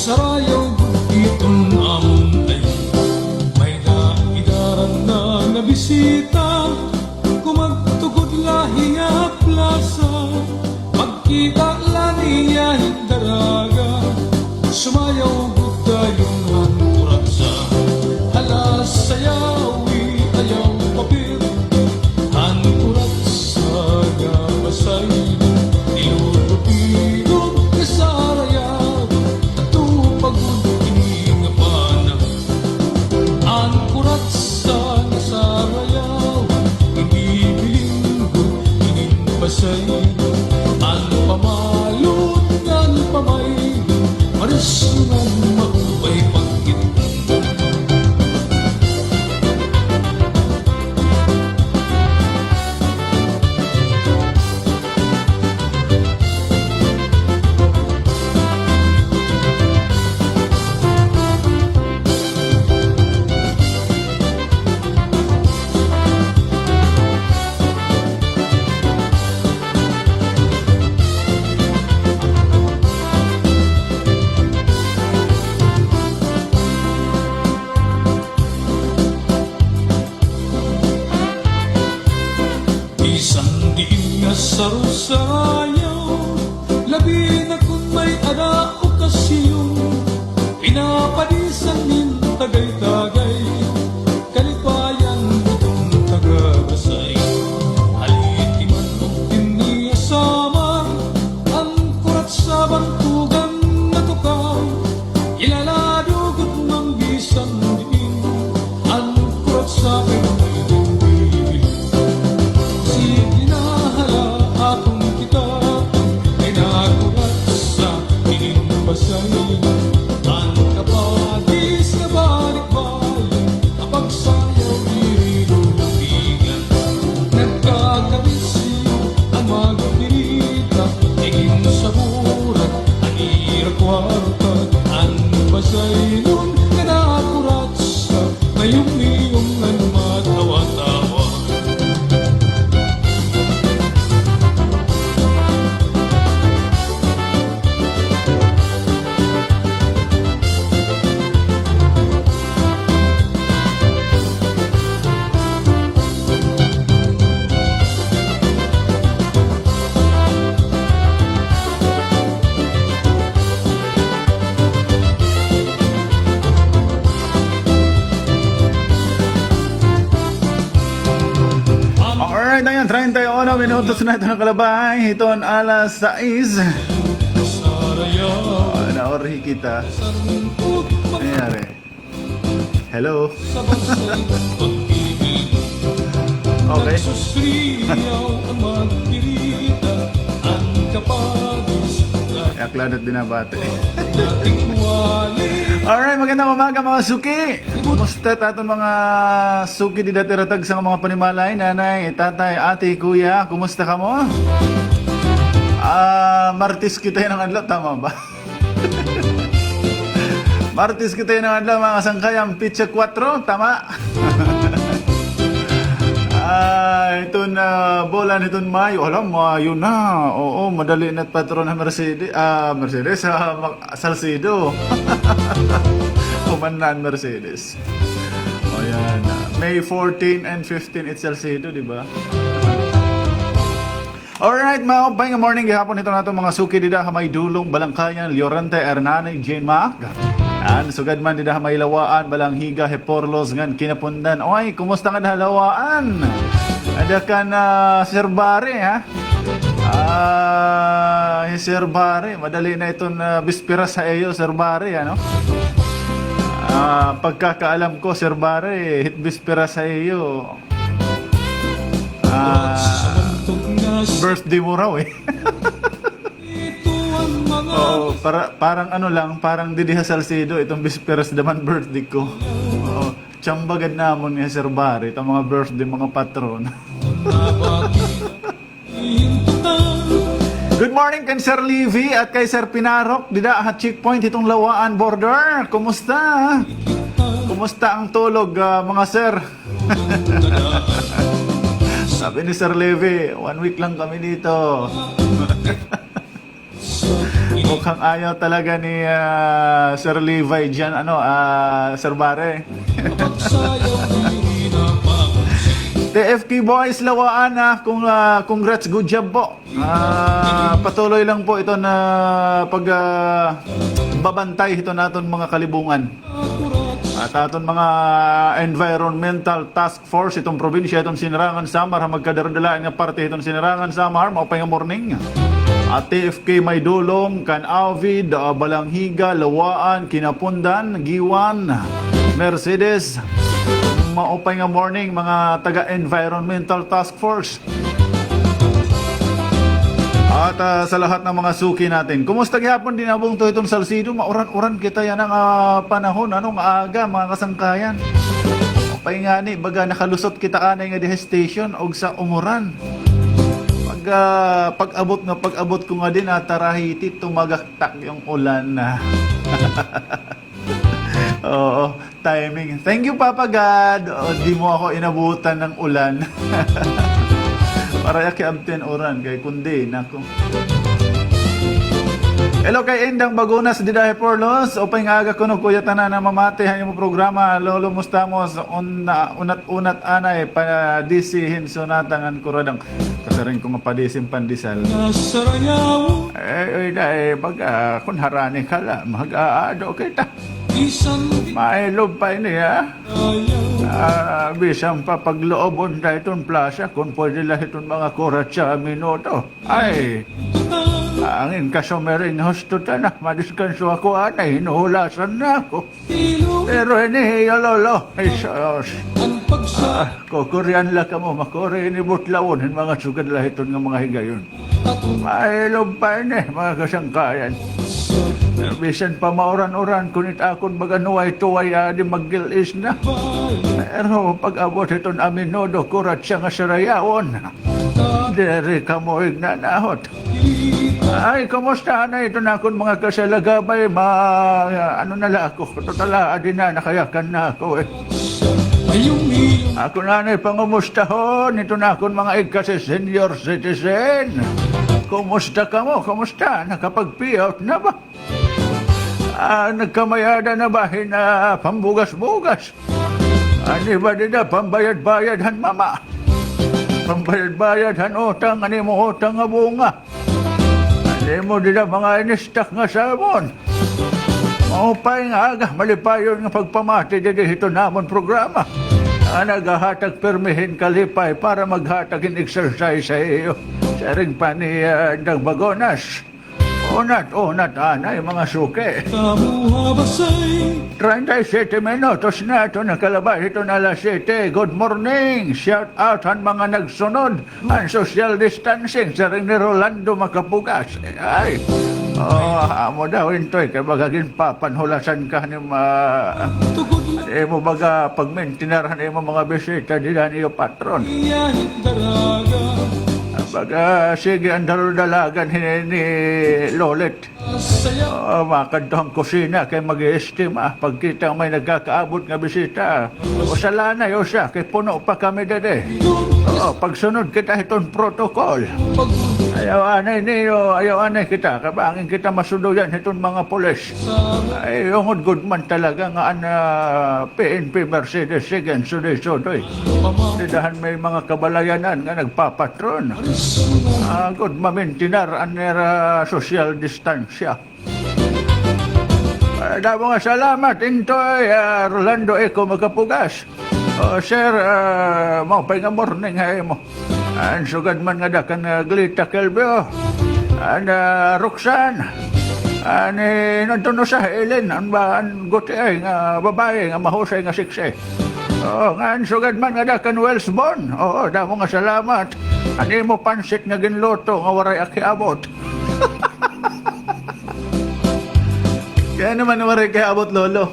Sarayaw itong amon ay may naidaran na nabisita. Kumagtugod lahiya plaza, magkita laniya hindaraga. Sumayaw budayong hanturat sa halas sayawi ayaw papir. Hanturat sa gabasay ilulupilog kasarayaw atupagod ining panang. Hanturat sa nasarayaw hindi bilinggo ining basay. Ang pamalot ng pamay marisungan maubay pagkit. Isang diin nga sarusarayaw, labi na kung may ada okasyon. Pinapadisan nin tagay-tagay, kalipayan itong taga-basay. Halitiman kong tiniasama, ang kurat sa bantugan na tukay. Ilaladugot ng bisan diin, ang kurat sa pinag ang kapadis na balik-balik, ang pagsayaw dito ng bigan. Nagkakabisi ang magpirita, tingin sa burat, ang irakwarta. Ang basay nun na nakurat sa ngayong-ngayong ang matawa-tawa. Alright, ayan, 31 minutos na ito ng kalabay. Ito ang alas 6. Naorhi kita. Nangyari. Hello. Okay. Aklanat dinabate. Alright, magandang umaga mga suki. Kumusta taton mga suki di datiratag sa mga panimalay, nanay, tatay, ate, kuya, kumusta ka mo? Martis kita ng adlaw, tama ba? Martis kita ng adlaw mga sangkayang pitsa 4, tama? Ito na bola nito Mayo. Alam, Mayo na. Oo, madali na patron ng Mercedes. Mercedes sa Salcido. Umanan Mercedes. O yan. May 14 and 15 it's Salcido, di ba? Alright, mga upay, morning, gihapon ito nato mga suki dida may dulong Balangkayan, Llorente, Hernani, Jane Mac. An sugad man dida may lawaan, Balanghiga, Heporlos, ngan kinapundan. Oy, kumusta ka na lawaan? Ada ka na Sir Bare, ha? Sir Bare, madali na itong bispira sa iyo, Sir Bare, ano? Pagkakaalam ko, Sir Bare, hit bispira sa iyo. Birthday mo raw, eh. Oo, parang ano lang, parang Didi Salcido, itong bisperas naman birthday ko. Oo, tiyambagad namon nga Sir Barry, itong mga birthday, mga patron. Good morning kay Sir Livy at kay Sir Pinarok, dida at checkpoint itong Lawaan border. Kumusta? Kumusta ang tulog, mga sir? Sabi ni Sir Livy, 1 week lang kami dito. Mukhang ayaw talaga ni Sir Levi dyan, Sir Bare. Pagsayaw di napapansin. TFK Boys Lawaan, congrats, good job po. Patuloy lang po ito na babantay ito naton mga kalibungan. At aton mga environmental task force itong probinsya itong Sinirangan Samar magkadaradalaan nga parte itong Sinirangan Samar maupay nga morning. At TFK may dulong kan Avid, Balanghiga, Lawaan, Kinapundan, Giwan, Mercedes. Maupay nga morning mga taga environmental task force. At sa lahat ng mga suki natin, kumusta gyapon din abong to itong Salcido? Mauran-uran kita yan ang panahon, anong aga mga kasangkayan. Pay nga ni, baga nakalusot kita kanay nga dihe station og sa umuran. Pag-abot ko nga din tarahiti tumagaktak yung ulan na. Oo, timing. Thank you Papa God. Di mo ako inabutan ng ulan. Para yaki abten oran kay kundi nako. Hello kay Endang Bagunas di dahil porlos. Opay nga aga kuno kuya tanan na mamate ang imong programa. Lolo mustamos unat-unat anay pa disihin sunatangan kuradang. Kasaring ko mapadisim pandisal. Nasarayaw Dahil baga kun harani kala mag-aado kita. isang Mailob pa niya. ayaw. Bisang papagloobon na itong plaza kung pwede lang itong mga kuratsa minuto. Ay, angin kasumering husto na. Madiskanso ako anay, hinuhulasan na ako. Ilog Pero ini, lolo, ay sos. ang pagsa Kukurian lang ka mo, makuri ni butlawon, mga sugad lang itong mga higayon. at Mailob pa ini, mga kasangkayan. Bisan pa mauran-uran, kunit akon baga nuway-tuway di maggilis na. Pero pag-abot itong aminodo, kurat siya nga sarayawon. Dere ka mo ignanahot. Ay, kumusta na ito na akong mga kasalagabay, ano na lang ako, totala, adi na, nakayakan na ako eh. iyong Ako na na ipangumustahon, ito na akong mga ikasi senior citizen. Kumusta ka mo? Kumusta? Nakapag-payout na ba? Nagkamayada na ba na pambugas-bugas? Ani ba din na pambayad-bayadhan mama? Pambayad-bayadhan utang, ani mo utang nga bunga? Ani mo din na mga inistak nga sabon? Maupay nga aga, malipayon nga pagpamati dito namon programa. Naghahatag permihin kalipay para maghatagin exercise sa iyo. Sa ring pa ni Dang Bagonas. Unat, anay, mga suke. tamuha basay 37 minutos na ito, nakalabas ito na alas 7. Good morning! Shout out ang mga nagsunod. Ang social distancing sa ring ni Rolando Makapugas. Ay, amo daw ito kaya bagagin papanhulasan ka ni tugod mo baga pagmentinarahan mo mga bisita nila niyo patron. iyahit daraga Baga, sige, ang dalagan ni Lolet. sayaw Makadto ang kusina kay mag-i-estima. Pagkita may nagkakaabot nga bisita. O salanay o siya, kay puno pa kami dade. Pagsunod kita itong protocol. pag Ayaw anay kita. Kabangin kita masuduyan itong mga pulis. Ay, yung good man talaga nga PNP Mercedes. Sige, sudoy-sudoy. Didahan may mga kabalayanan nga nagpapatron. Good mamintinar anera social distansya. Damo nga salamat intoy Rolando Eco Makapugas. Sir, maupay nga morning hay mo. Ang sugad man nga dakan Glita Kelbio. Roxanne. Nantono sa Helen. Ang guti ay nga babae nga mahusay nga sikse. Nga sugad man nga dakan Wellsborn. Damo nga salamat. Ani mo pansit nga ginluto nga waray akiabot. Kaya naman waray kiabot lolo.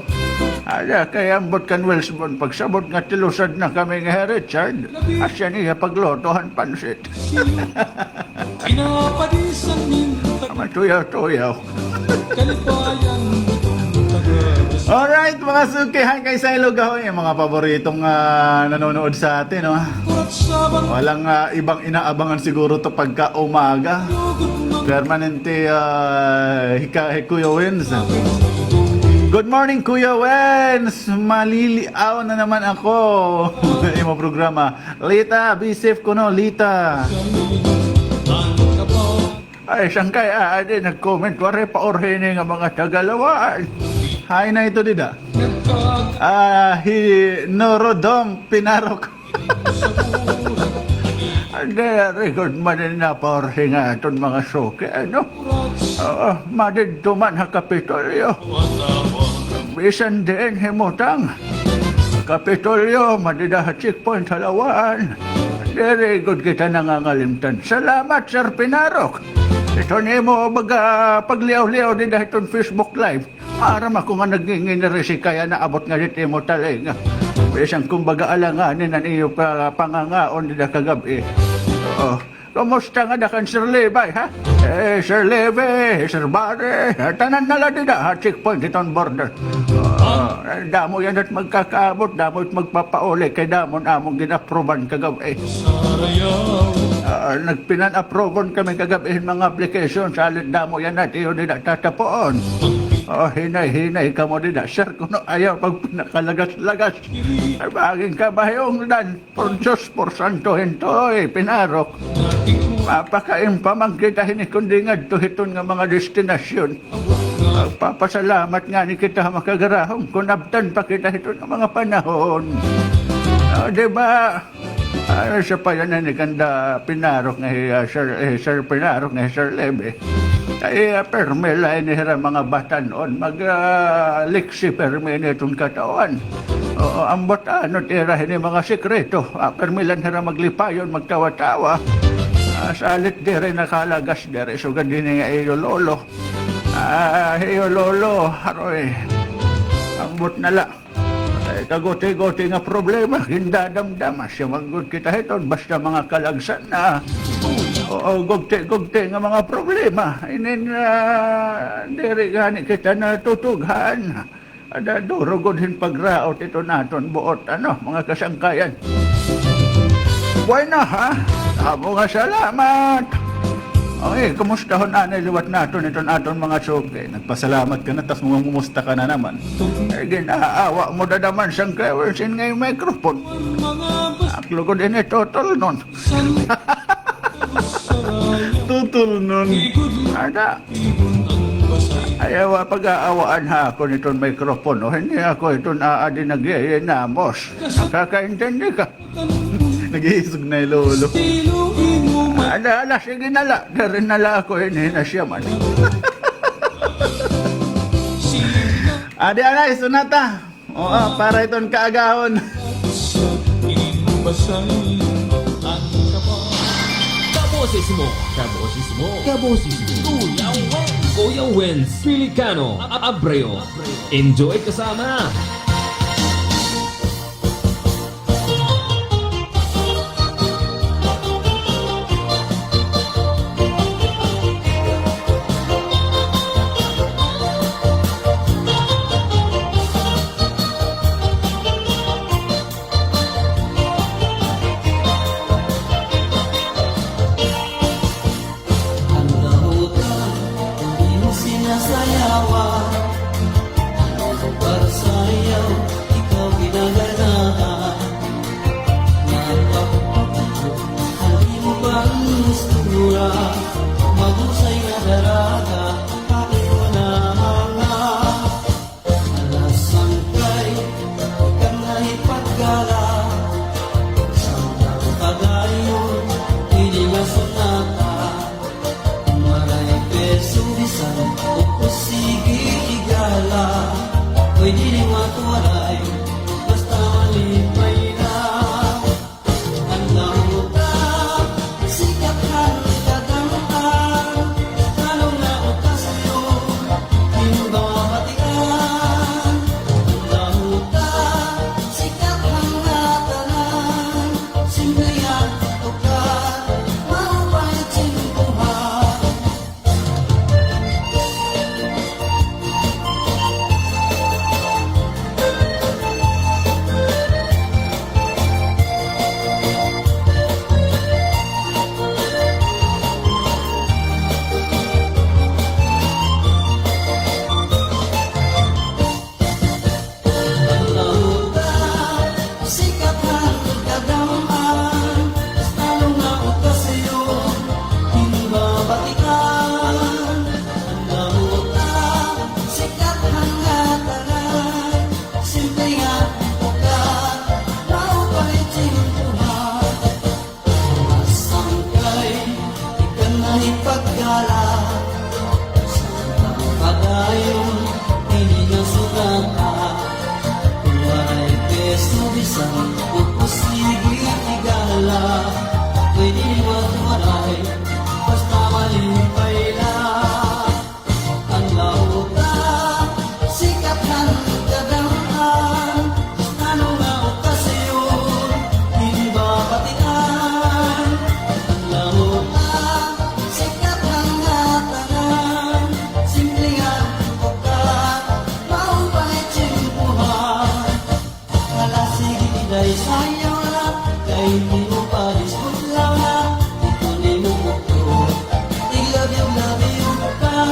Kaya ambot kan Wellsborn. Pagsabot nga tilusad na kami nga Richard. Asya niya paglotohan pansit. pinapadisan minta Matuyaw-tuyaw. kalipayan tagas Alright, mga sukihan kay sa Ilogahoy, yung mga paboritong nanonood sa atin. No? kurat sabang Walang ibang inaabangan siguro to pagka umaga. tugod permanente Kuya Wins. Good morning, Kuya Wens! Maliliaw na naman ako. Imo programa. Lita, be safe ko no, Lita. Ay, siyang kaya, adi, nag-comment. Wari pa orhene nga mga tagalawaan. Hi na ito, dida. Norodom Pinarok. Adi, record man din na pa orhe nga itong mga soke. Ano? Madid tuman ha Kapitolyo. Bisan din himutang. Kapitolyo, madida ha checkpoint halawaan. Very good kita nangangalimtan. Salamat, Sir Pinarok. Ito niyo mo pagliaw-liaw din dahil itong Facebook Live. Maram ako nga nagingin kaya naabot nga dito mo taling. Bisan kumbaga alanganin ang iyo pangangaon din kagabi. Oo. Kumusta nga dakan Sir Levi, ha? Sir Levi, Sir Barre, tanan na lang din ha, checkpoint itong border. Damo yan at magkakaabot, damo at magpapauli, kay damon among ginaproban kagabi. Nagpinan-aproban kami kagabi mga application, salit damo yan at iyo din tatapoon. Hinay-hinay ka mo din sir, kung ayaw pag pinakalagas-lagas. Ay baging kabayong dan, por Diyos, por Santo Hintoy, Pinarok. Mapakain pa magkita kundi nga tuhiton nga mga destinasyon. Papasalamat nga ni kita makagarahong kung nabtan pa kita ito ng mga panahon. Diba? Siya pa yan ni kanda Pinarok nga Sir Pinarok nga Sir Lebe. Ay permela ni hira mga bata noon mag-liksi permela itong katawan. Ambot ano tirahin ni mga sekreto. Permilan hira maglipayon, magtawa-tawa. Salit dire nakalagas dire. So gandi nga iyo lolo. Iyo lolo. Haroy. Ambot nala. Kagote-gote nga problema. Hindadamdama. Siya manggod kita ito. Basta mga kalagsan na. Gugte-gugte nga mga problema. Inin dire gani kita natutughan. Ada durugodhin pagraot ito naton buot. Mga kasangkayan. Buhay na ha? Amo nga salamat. Okay, kumusta ho na liwat naton ito naton mga suke. Nagpasalamat ka na, tas mumusta ka na naman. Ginaawa mo na naman siyang klawersin ngayong microphone. Aklo ko din totol nun. Tutol nun. Ada. Ayaw pag-aawaan ha ako nitong microphone. Hindi ako ito naaadinagyayanamos. Nakakaintindi ka. Nag-iisog na yung lolo. Ala, sige nala. Darin nala ako yun, na siya man. Adi, alay, sunata. Para itong kaagahon. Kabosismo, kabosismo, kabosismo. Kuya Wens, Pelicano, Abreu. Enjoy kasama. Pwede rin matuwaray, basta malipay na. Ang lamuta, sikap ka, tagang Isang posibleng higala pwede matumaray basta malipay lang. Ang lauta sikat ng kadamhan, anong nga okasyon hindi ba batian? Ang lauta sikat ng hatangan, simpleng ang bukat maupay tsimpuhan. Kalasig iday sayaw na kay di mo pa disbutlaw na ito ni mo bukto love you ka.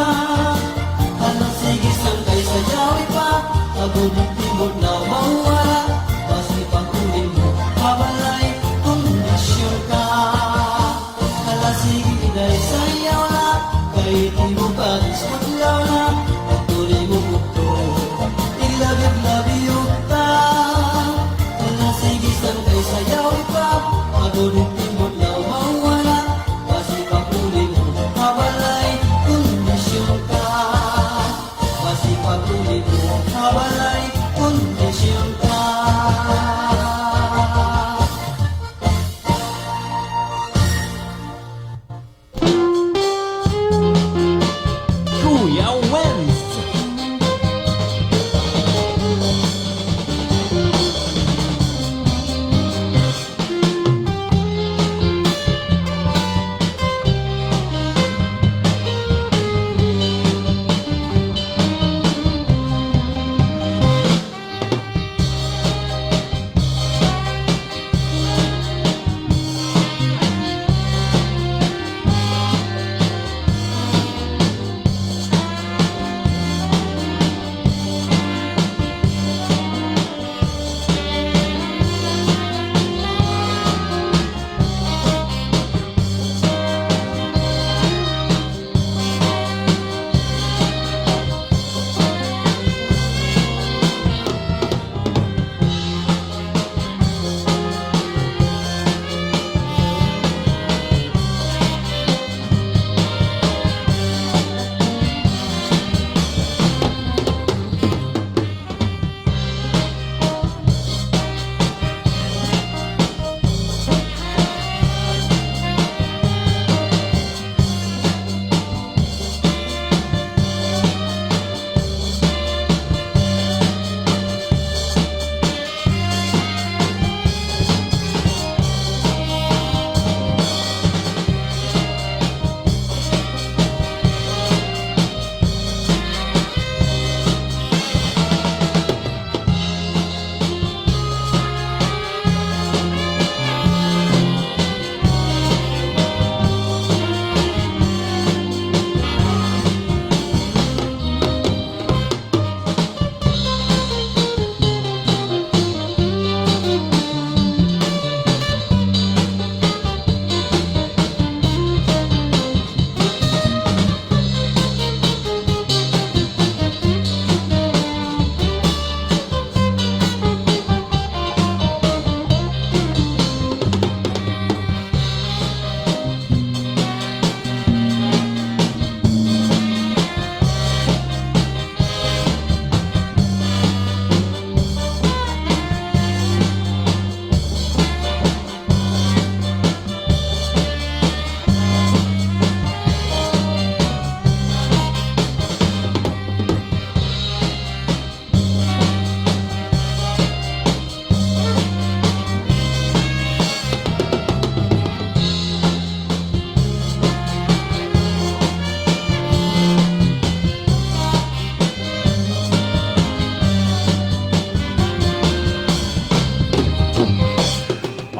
Kalasig isang kay sayaw pa pagudit timod na mawala basi pagkunin mo kabalay kondisyon ka. Kalasig iday sayaw na kay di mo pa disbutlaw na ito ni mo bukto love you ka. Sige sang kay sayaw ipap Magulit timot na mawala Basi papuli mo Kabalay kondisyon ka. Basi papuli mo Kabalay kondisyon ka. Kuya Wens.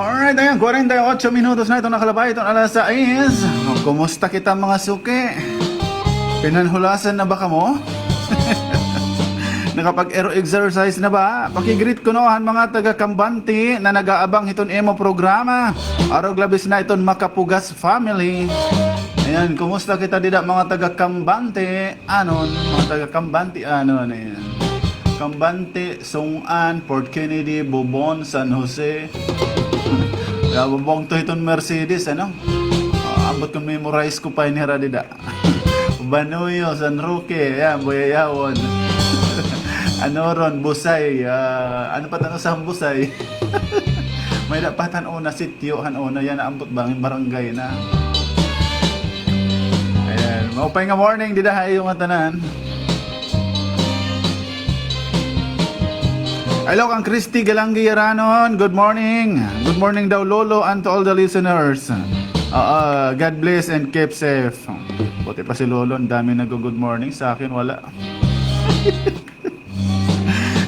Alright, ayan, 48 minutos na ito nakalabay. Itong alas 6. Kumusta kita mga suki? Pinanhulasan na ba ka mo? Nakapag-exercise na ba? Pakigreet ko nohan mga taga-Kambanti na nag-aabang iton emo programa. Araw glabis na iton Makapugas family. Ayan, kumusta kita dida mga taga-Kambanti? Anon, mga taga-Kambanti, anon, ayan. Kambante, Songan, Port Kennedy, Bobon, San Jose. Bobong to iton Mercedes, ano? Ambot kong memorize ko pa inira dida. Banuyo, San Roque, yan, Boyayawon. Ano ron, busay. Ano pa tanong sa busay? May dapatan una sityo, una yan naambot bang barangay na. Ayan, maupay nga morning, di dahay yung tanan. Hello kang Christy Galanggi Yaranon, good morning. Good morning daw Lolo and to all the listeners. God bless and keep safe. Buti pa si Lolo, ang dami nag-good morning. Sa akin, wala.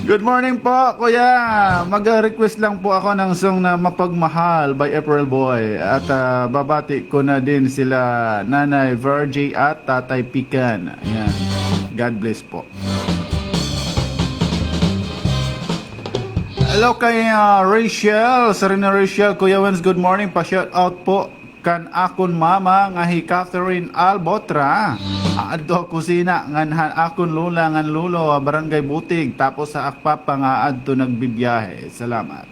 Good morning po, Kuya. Mag-request lang po ako ng song na Mapagmahal by April Boy. At babati ko na din sila Nanay Virgie at Tatay Pican. Ayan. God bless po. Hello kay Rachel. Sarina Rachel. Kuya Wens, good morning. Pa-shout out po kan akon mama nga hi Catherine Albotra. Adto kusina nganhan akon lula ngan lulo barangay Butig tapos sa akpapa nga adto nagbibiyahe. Salamat.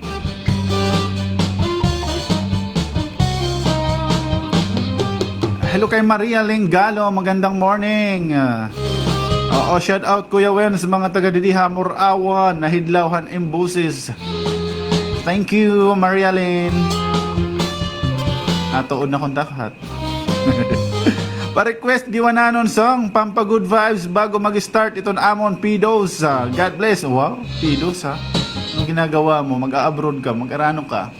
Hello kay Maria Lingalo, magandang morning. Oo, shout out Kuya Wens mga taga Didiha Morawan nahidlawhan imbusis. Thank you Maria Lynn. Tuon na kong takhat. Pa-request diwananon song Pampa Good Vibes bago mag-start iton amon Pidos. God bless. Wow, Pidos ha. Anong ginagawa mo? Mag-a-abroad ka, mag-arano ka.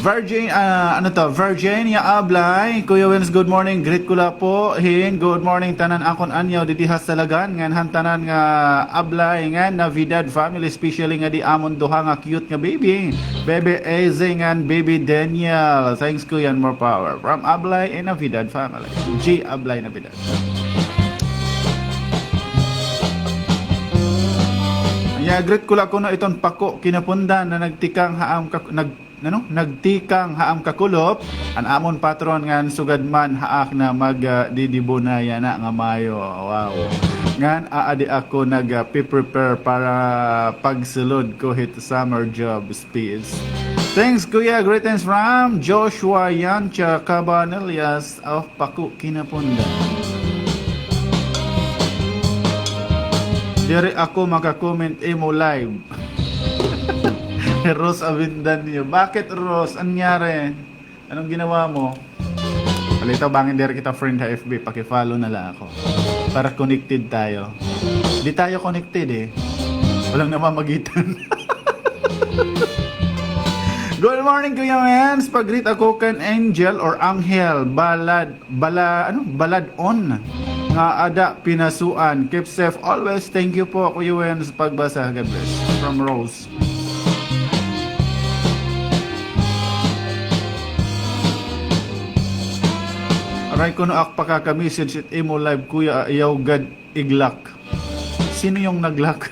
Virginia Ablay. Kuya Wens, good morning. Greet ko la po. Good morning tanan akon anyaw didihas talagan ngan tanan nga Ablay nga Navidad family especially nga di amon duha nga cute nga baby. Baby Eze ngan baby Daniel. Thanks Kuya and more power. From Ablay and Navidad family. G Ablay Navidad. Greet ko la ko na iton pako kinapundan na nagtikang haam nagtikang haam kakulop an amon patron ngan sugadman haak na magdidibunaya na nga mayo. Wow. Ngan aadi ako nag-prepare para pagsulod ko hit summer job speeds. Thanks Kuya. Greetings from Joshua Yancha Cabanillas of Paku Kinapundan. Dire ako makakomment mo live. Rose Avindanyo. Bakit Rose? Anyari? Anong ginawa mo? Palito bangin dire kita friend sa FB. Paki-follow na lang ako. Para connected tayo. Di tayo connected eh. Walang namamagitan. Good morning Kuya Mens. Pag-greet ako kan Angel or Angel. Balad on. Nga ada pinasuan. Keep safe always. Thank you po Kuya Mens. Pagbasa. God bless. From Rose. Aray ko no ak pakaka-message it imo live Kuya ayaw gad iglak. Sino yung naglak?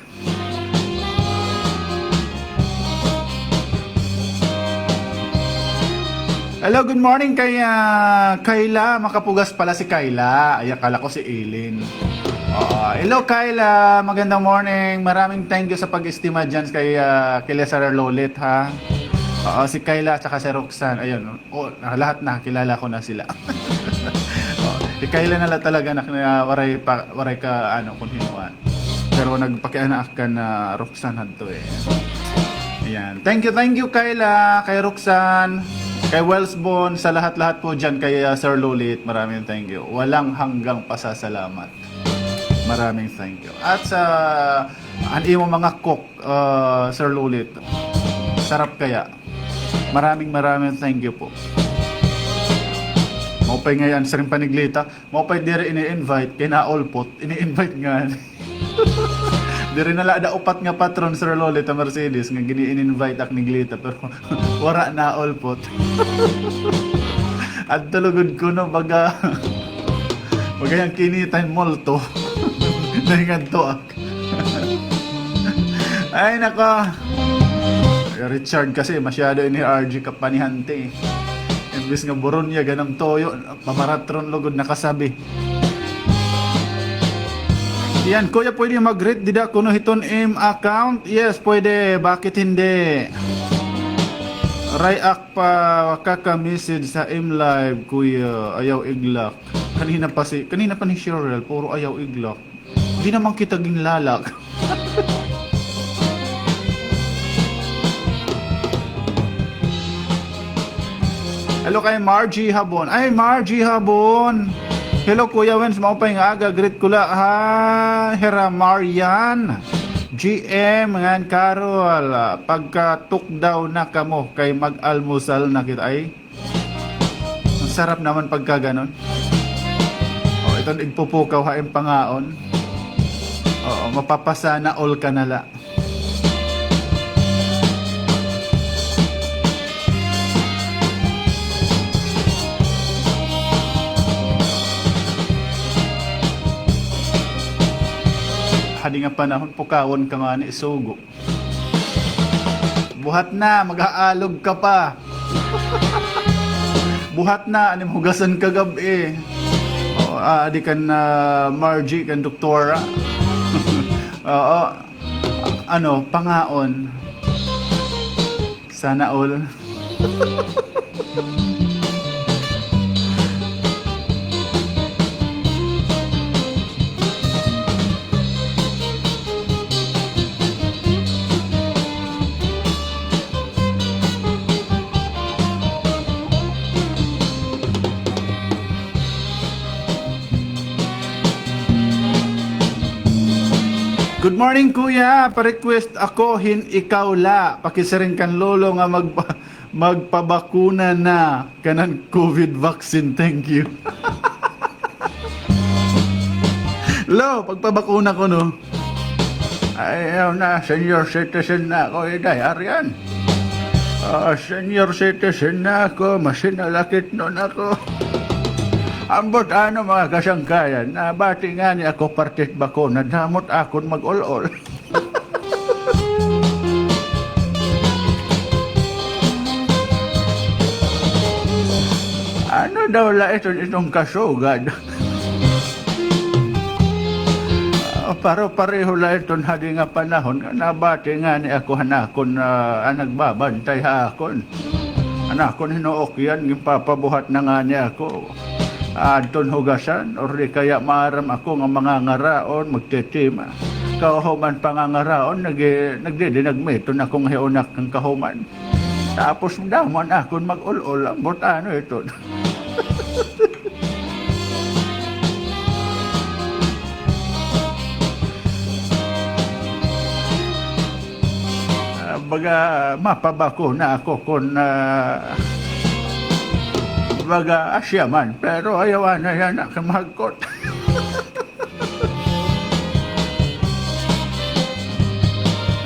Hello, good morning kay Kayla. Makapugas pala si Kayla. Ay, akala ko si Eileen. Hello Kayla, magandang morning. Maraming thank you sa pag-estima dyan kay Sir Lolit ha. Si Kayla at si Roxanne. Ayun, lahat na, kilala ko na sila. Si Kayla na talaga na waray ka kung hinuan. Pero nagpakianak ka na Roxanne hanto eh. Ayan. Thank you Kayla, kay Roxanne, kay Wellsbon, sa lahat-lahat po dyan kay Sir Lolit. Maraming thank you. Walang hanggang pasasalamat. Maraming thank you. At sa mo mga cook, Sir Lolit. Sarap kaya. Maraming thank you po. Maupay ngayon sa rin paniglita. Maupay dire ini-invite. Kaya na-all-pot. Ini-invite nga. Dire na da upat nga patron Sir Lolit a Mercedes. Nga gini-invite ak niglita. Pero wara na all-pot. At talugod ko no baga. Bagayang kinitan molto. Dahingan to ak. Ay naka. Richard kasi masyado ini RG kapanihante. Imbis nga buron niya ganang toyo, pamaratron lugod nakasabi. Yan, Kuya, pwede mag-greet dida kuno hiton account? Yes, pwede. Bakit hindi? Rayak pa kaka-message sa live Kuya, ayaw iglak. Kanina pa ni Cheryl, puro ayaw iglak. Di naman kita ginlalak. Hello kay Margie Habon. Ay, Margie Habon. Hello Kuya Wens, maupay nga aga. Greet ko la. Ha, Hera Marian. GM ngan Carol. Pagka-tuk daw na kamo kay mag-almusal na kita. Ay, ang sarap naman pagka ganon. O, itong igpupukaw haing pangaon. Oo, mapapasana all ka nala. Hadi nga panahon, pukawon ka nga ni isugo. Buhat na, mag-aalog ka pa. Buhat na, anim hugasan ka gabi. O, adi kan Margie, kan doktora. Oo, ano, pangaon. Sana all. Good morning kuya, pa-request ako ikaw la. Pakisaring kan lolo nga magpabakuna na kanang COVID vaccine. Thank you. Lo, pagpabakuna ko no. Ayaw na, senior citizen na ako, Aryan. Senior citizen na ako, masinalakit nun ako. Ambot ano mga kasangkayan, nabati nga niya ako partit bako, nadamot akon mag-ol-ol. Ano daw la itong kasugad? Paro-pareho la itong hadi nga panahon, nabati nga niya ako hanakon nagbabantay hakon. Hanakon hinuokyan, gipapabuhat na nga niya ako. Adton hugasan or di kaya maaram ako nga mga ngaraon magtitima kahuman pangangaraon nagdidinagmeton akong hiunak ng kahuman tapos damon akon mag-ul-ul ambot ano ito. Baga mapabako na ako kung baga asya man, pero ayawan na yan nakamagkot.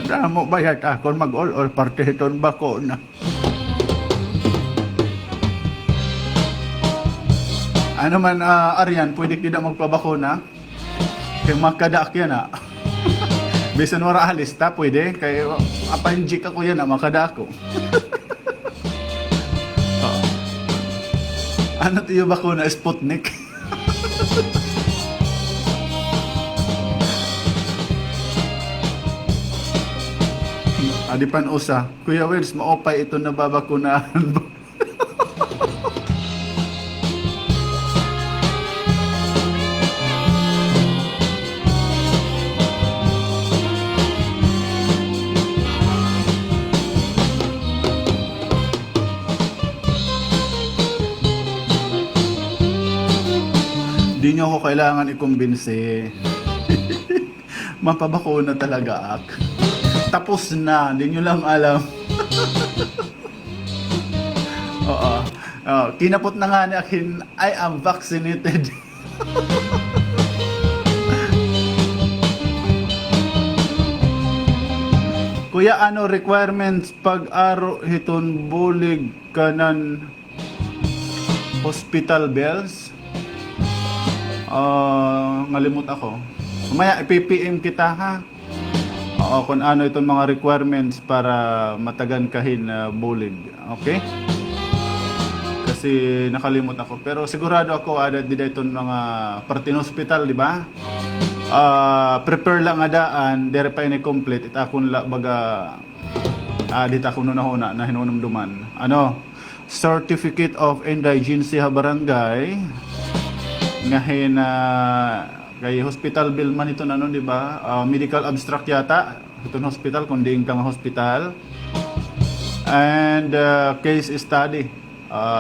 Damo bayat ako mag-ol-ol partiton bako na. Ano man, Aryan, pwede kita magpabakuna? Kaya makadak yan na. Bisan wala alista, pwede. Kaya apanjik ako yan na makadak ko. Ano tiyo bakuna? Sputnik? Adipan usa. Kuya Wills, maopay ito na babakunahan. Di nyo ako kailangan ikumbinsi. Mapabakuna talaga ak. Tapos na, di nyo lang alam. Oo. Kinapot na nga ni akin, I am vaccinated. Kuya, ano requirements pag-aro hiton bulig kanan hospital bells? Ngalimot ako. Mamaya ipipm kita ha. Oo, kung ano itong mga requirements para matagan kahin bulig. Okay? Kasi nakalimot ako. Pero sigurado ako ada dida itong mga partin hospital, di ba? Prepare lang nga daan, dere pa ini complete. Ita akong baga dita akong nunahuna na hinunumduman. Ano? Certificate of Indigency ha barangay. Ngayon Kay hospital bill man ito ano, di ba? Medical abstract yata. Itong hospital, kung diin kang hospital. And case study.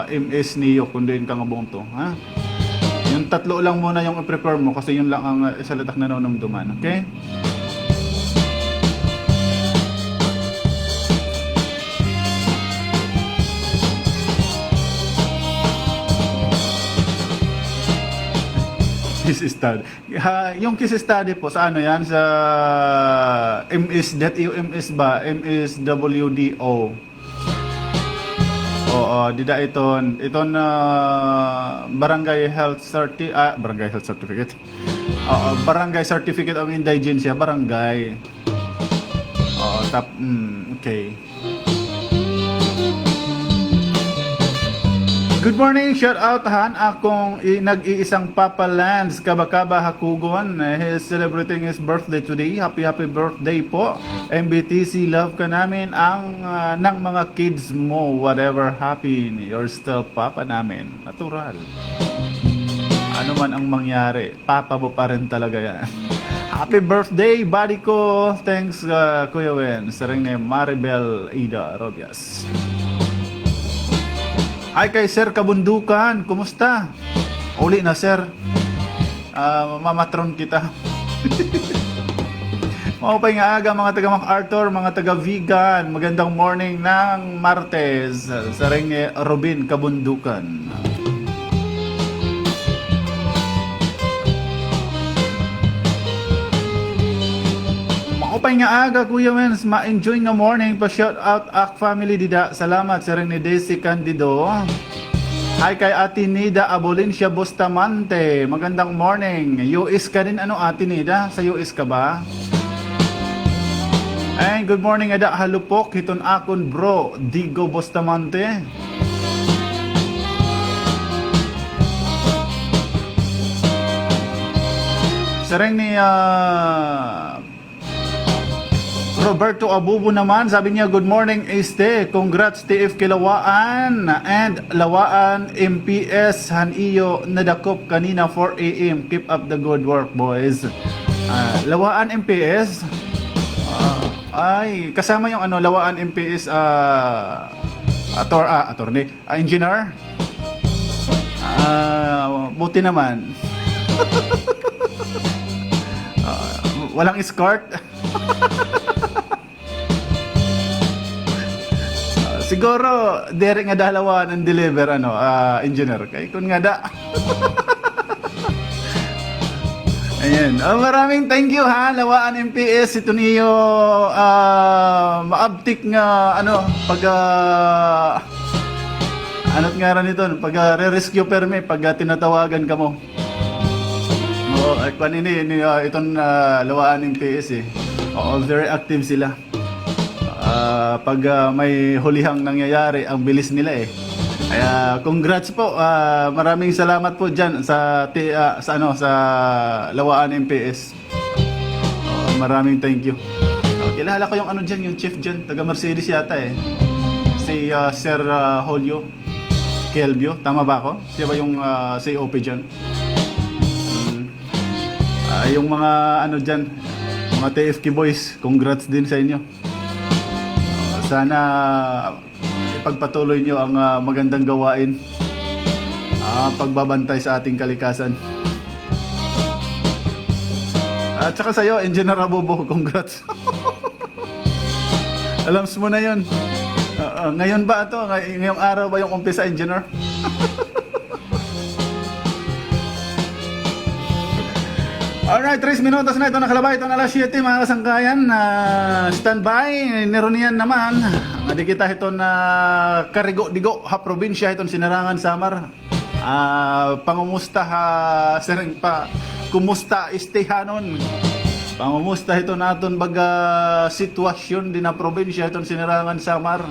MS NIO, kung diin kang abong to. Ha? Yung tatlo lang muna yung i-prepare mo kasi yun lang ang isalatak na nararamdaman. Okay? Case study. Yung case study po sa ano yan? Sa MS.UMS ba? MSWDO. Oo, dida iton barangay health certificate. Oo, barangay certificate of indigencia, barangay. Oo, okay. Good morning, shout out han akong nag-iisang Papa Lance Kabakaba Hakugon. He's celebrating his birthday today. Happy birthday po. MBTC, love ka namin ang ng mga kids mo. Whatever happen, you're still Papa namin. Natural. Ano man ang mangyari, Papa mo pa rin talaga yan. Happy birthday, buddy ko. Thanks, Kuya Wen. Sa ring ni Maribel Ida Robias. Ay kay Sir Kabundukan, kumusta? Uli na Sir. Mamatron kita. Maupay nga aga mga taga MacArthur, mga taga Vegan. Magandang morning ng Martes. Sa ring ni Robin Kabundukan. Maupay nga aga Kuya Wens, ma-enjoy nga morning pa shout out ak family dida. Salamat sa ring ni Daisy Candido. Hi kay Ate Nida Abolincia Bustamante. Magandang morning. US ka din ano Ate Nida? Sa US ka ba? And good morning ada halupok hiton akon bro Digo Bustamante. Sa ring ni Roberto Abubo naman, sabi niya, good morning Este, congrats TF Kilawaan and Lawaan MPS Haniyo nadakop kanina 4 AM. Keep up the good work boys. Lawaan MPS ay kasama yung ano Lawaan MPS attorney, engineer. Buti naman. Walang escort. Siguro dere nga dalawa ng deliver engineer kay kun nga da. Ayan. Maraming thank you ha Lawaan MPS ito niyo maabtik nga pag anot nga ran ito pag re-rescue permit pag tinatawagan ka mo. Kanini itong Lawaan MPS eh. Oo, very active sila. Pag may hulihang nangyayari, ang bilis nila eh. Kaya congrats po. Maraming salamat po diyan sa Lawaan MPS. Maraming thank you. Kilala ko yung diyan, yung chief diyan, taga Mercedes yata eh. Si Sir Julio Kelvio, tama ba ako? Siya ba yung COP diyan? Yung mga diyan, mga TFK boys, congrats din sa inyo. Sana ipagpatuloy nyo ang magandang gawain, pagbabantay sa ating kalikasan. At saka sa'yo, Engineer Abubo, congrats. Alams mo na yun. Ngayon ba ito? Ngayong araw ba yung umpisa, Engineer? Alright, 3 minutos na ito nakalabay. Ito na alas 7 mga kasangkayan. Standby, nirunian naman. Adi kita ito na Karigo-digo, ha probinsya itong Sinarangan, Samar. Pangumusta ha, sering pa, kumusta istehanon. Pangumusta ito naton baga sitwasyon din na probinsya itong Sinarangan, Samar.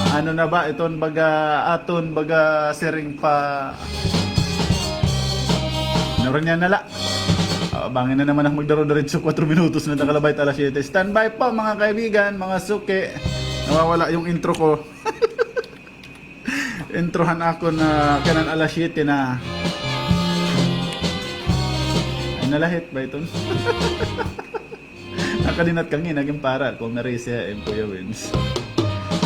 Ano na ba itong baga aton baga sering pa nirunian nala. Bangin na naman ang magdaro-diretso 4 minutos na nakalabay alas 7. Standby po mga kaibigan, mga suki. Nawawala yung intro ko. Introhan ako na kanan alas 7 na. Inalahit ba ito? Nakadinat kang naging para kung nari siya Kuya Wins.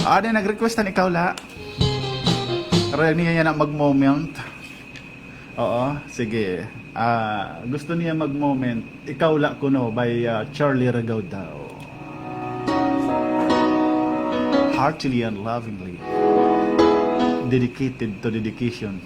Ade nag-requestan ikaw la. Karag niya na mag-moment. Oo, sige. Gusto niya mag-moment. Ikaw la kuno by Charlie Ragao daw. Heartily and lovingly. Dedicated to dedication.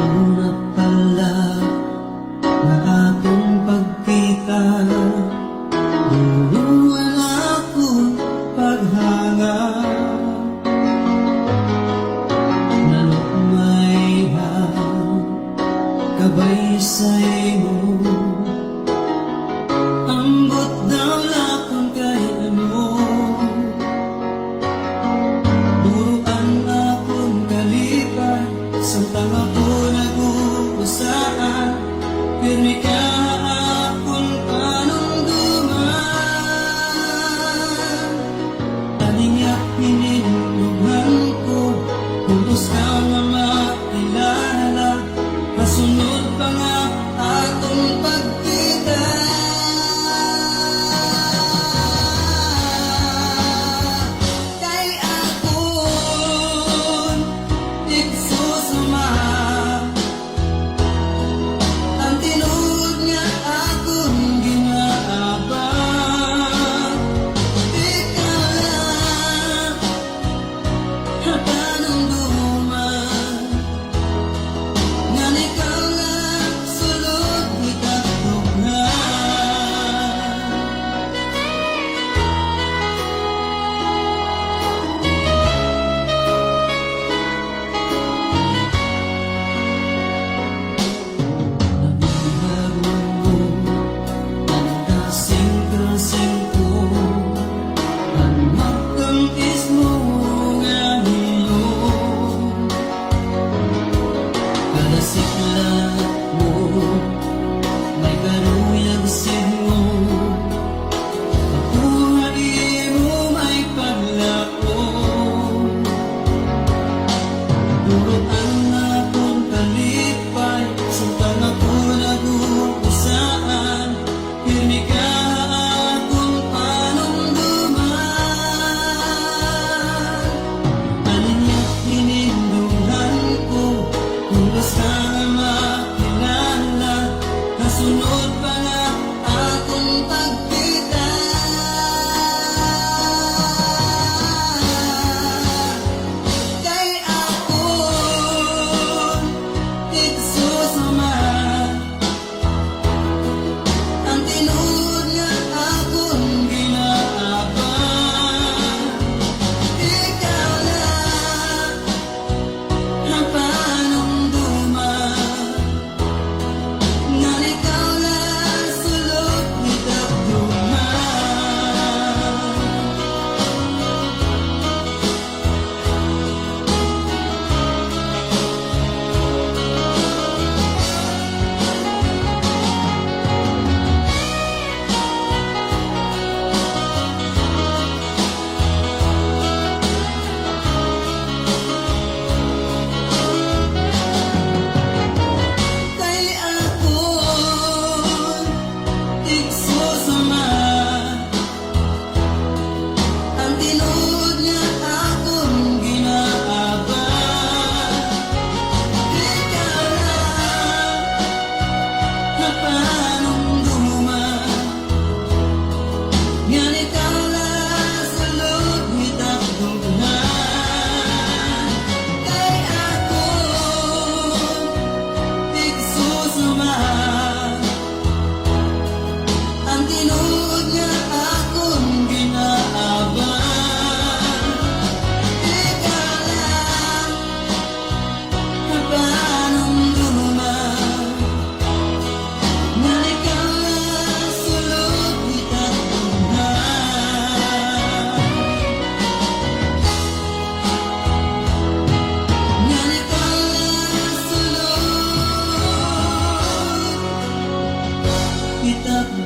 Una pala na atong pagkita, duruan ako paghanga. Nalukmay na kabay sa imo, ambot daw lakon kay ano. Duruan akong kalipan, samtang ako nag-uusaan, pirmi ka akong panungduman. Talinyak minilughan ko, puntos ka nga makilala, kasunod pa nga atong pagkita. Kay akon igsusuma, ang tinuod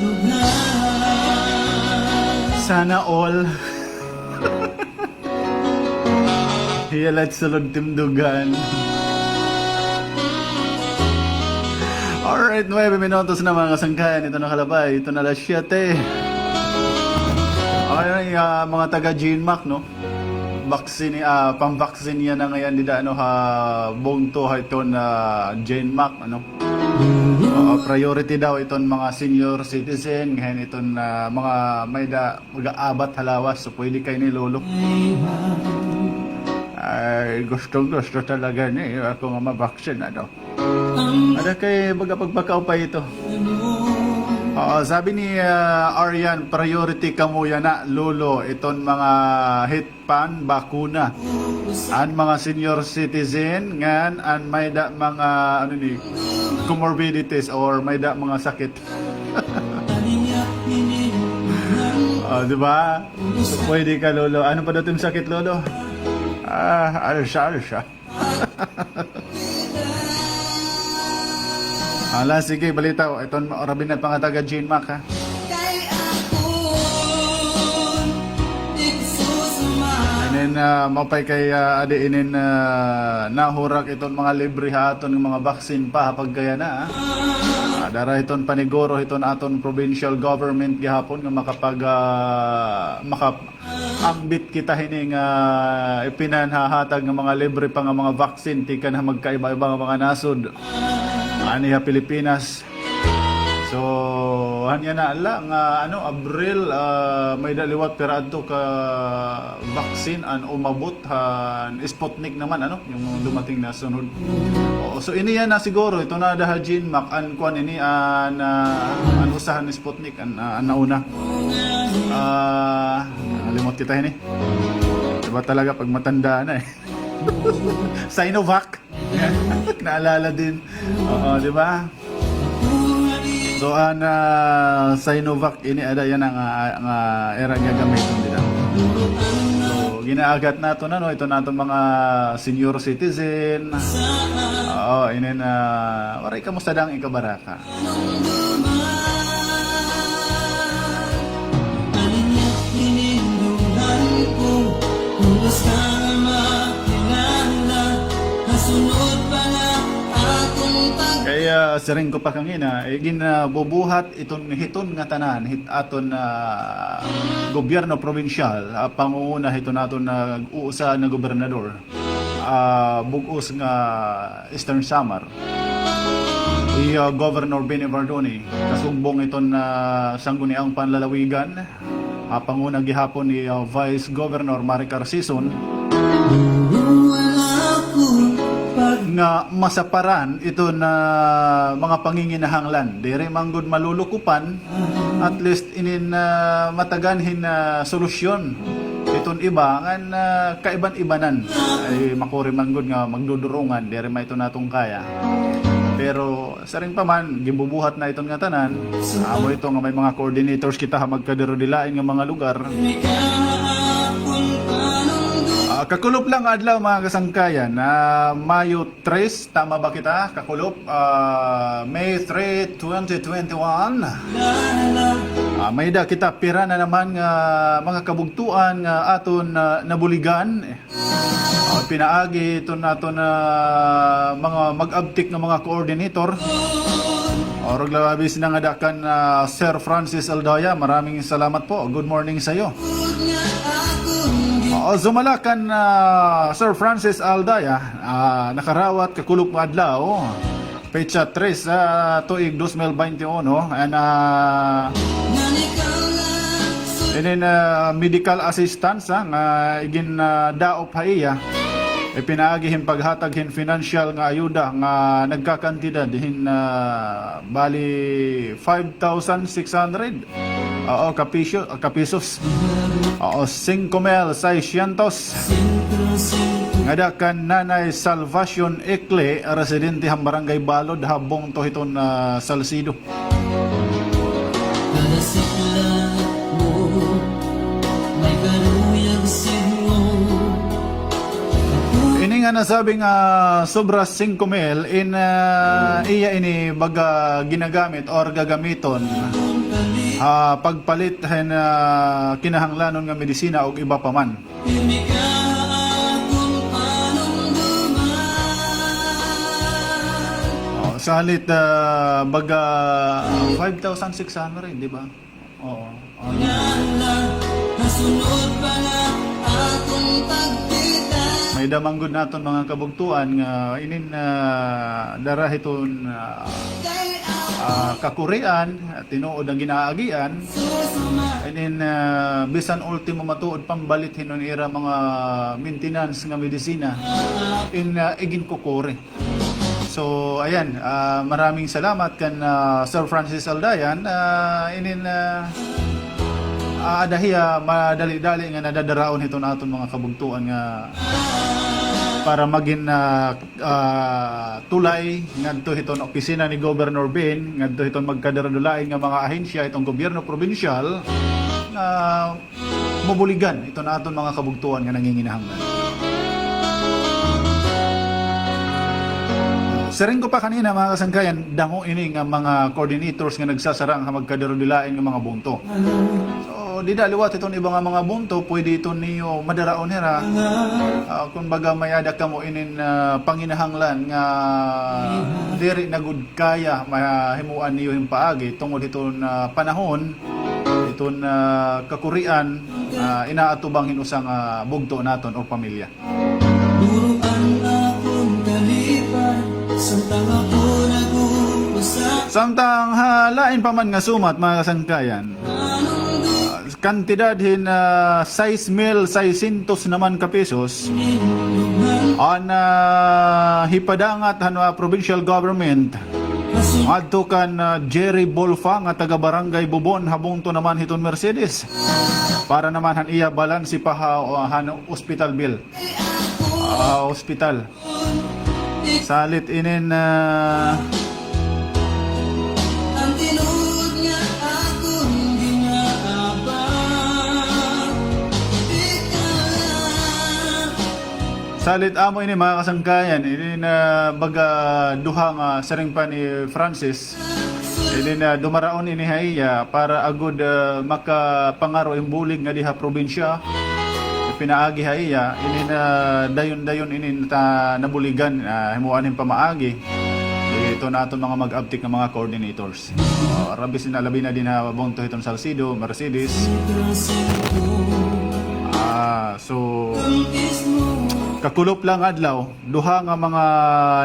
dughan. Sana all. Hiyalat sulod timdugan. Alright, 9 minutos na mga kasangkayan. Ito na kalabay. Ito na alas 7. Okay, mga taga GNMAC, no? Vaccine, pang-vaccine yan na ngayon dida, ano, bongto ito na GNMAC, ano? Priority daw iton mga senior citizen, ngayon iton mga may mag-aabat halawas, so pwede kayo ni lolo. Ay, gusto talaga ni ako nga mabaksin, ano? Ada kay pagpakaw pa ito. Sabi ni Aryan, priority ka mo yan na, lolo, iton mga hitpan, bakuna. An mga senior citizen, ngan, an may da mga, ano ni, comorbidities or may da mga sakit. Di ba? So, pwede ka, lolo. Ano pa daw yung sakit, lolo? Alsa. Ala, sige, balita. Ito, rabin at mga taga GNMAC, ha? Kay akon igsusuma. And then, mapay kay adi inin nahurak itong mga libre ha, itong mga vaccine pa, pagkaya na, ha? Dara iton paniguro, iton aton provincial government gihapon nga makapambit kita hining ipinanhahatag ng mga libre pa nga mga vaccine, tikan na magkaiba-iba nga mga nasod. Aniha Pilipinas. So, hanya na lang Abril may daliwat pero adto ka vaccine an umabot Sputnik naman yung dumating na sunod. So ini yan na siguro ito na daha GNMAC an kuan ini an usahan ni Sputnik an nauna. Limot kita ini. Diba talaga pag matanda na eh. Sinovac. Naalala din. Oo, di ba? So, Sinovac, ini ada yan ang era nga gamitin nila. So, ginaagat nato na, no? Ito nato mga senior citizen. Oo, ini na, waray, kamusta dang ikabaraka? Alinyak hinindungan ko, kulos ka nga makilala, nasunod pa na akong Kaya siring ko pa kangina, ginabubuhat itong hiton nga tanan, aton gobyerno provinsyal, pangunguna hiton naton nag-uusa na gobernador, bugos nga Eastern Samar. Governor Benny Bardoni, kasumbong iton sangguniang panlalawigan, panguna gihapon ni Vice Governor Maricar Sison, nga masaparan ito na mga panginginahanglan. Dire manggod malulukupan, at least inin mataganhin na solusyon. Iton iba nga kaiban-ibanan ay makuri manggod nga magdudurungan. Dire may ito natong kaya. Pero sa ring pa man, gibubuhat na iton nga tanan. Amo ito nga may mga coordinators kita magkadirudilain nga mga lugar. Kakulop lang adlaw mga kasangkayan na Mayo 3, tama ba kita? Kakulop May 3, 2021. May da kita pira na naman mga kabugtuan nga aton nabuligan. Pinaagi ito nato na mga mag-uptick ng mga coordinator. Orog labis na nga dakan Sir Francis Aldaya. Maraming salamat po. Good morning sa iyo. Zumalakan Sir Francis Aldaya, nakarawat kakulop nga adlaw, pecha 3 tuig 2021, and medical assistance nga igin daop haiya, ipinaagihim paghataghin financial nga ayuda nga nagkakantidad hin bali 5,600 kapisos. 5,600 ngadakan Nanay Salvacion Ekle, residente ng Barangay Balod, habong to hiton Salcido. Kada sikla mo, may karuyag sigmo. nga nasabing sobra 5,000 in iya ini baga ginagamit or gagamiton pagpalit na kinahanglanon nga medisina o iba pa man. Pirmi ka akong panumduman. Salit baga 5,600 rin, di ba? Oo. Nasunod pa na akong pagtitan. May damanggod naton mga kabugtuan nga inin darahiton kakurian tinuod ang ginaagian inin bisan ultimo matuod pambalit hinon ira mga maintenance nga medisina in igin kukuri. So ayan, maraming salamat kan Sir Francis Aldayan inin adahiya madali-dali nga nadadaraon ito naton mga kabugtuan nga para maging tulay ngadto hiton opisina ni Governor Ben ngadto hiton magkadaradulain nga mga ahensya itong gobyerno probinsyal na mobuligan ito naton mga kabugtuan nga nanginginahanglan. Saring ko pa kanina mga kasangkayan, dango ini nga mga coordinators nga nagsasarang nga magkadaradulain nga mga bunto. So di daliwat itong iba nga mga bunto, pwede ito niyo madaraon hera. Kung baga may ada ka mo inin panginahanglan nga diri na good kaya mahimuan niyo yung paagi tungod itong panahon itong kakurian inaatubang hinusang bugto naton o pamilya. Duruan akong kalipan, samtang ako nag-uusap. Samtang halain pa man nga sumat mga kasangkayan. Kantidad hin 6,600 naman ka pesos ang hipadangat hanwa provincial government adto kan Jerry Bolfa nga taga Barangay Bubon habong to naman hiton Mercedes para naman han iya balansi pa han hospital bill. Hospital salit inin Ang tinuod niya akong ginaabang. salit amo ini mga kasangkayan ini na baga duha nga saring pa ni Francis ini na dumaraon ini haya para agud makapangaro imbulig nga diha probinsya pinaagi haya ini na dayon-dayon ini nabuligan himuanin pamaagi ito na aton mga mag-uptick ng mga coordinators. Rabis na labi na din na bonto itong Salcido, Mercedes. So kakulop lang adlaw duha nga mga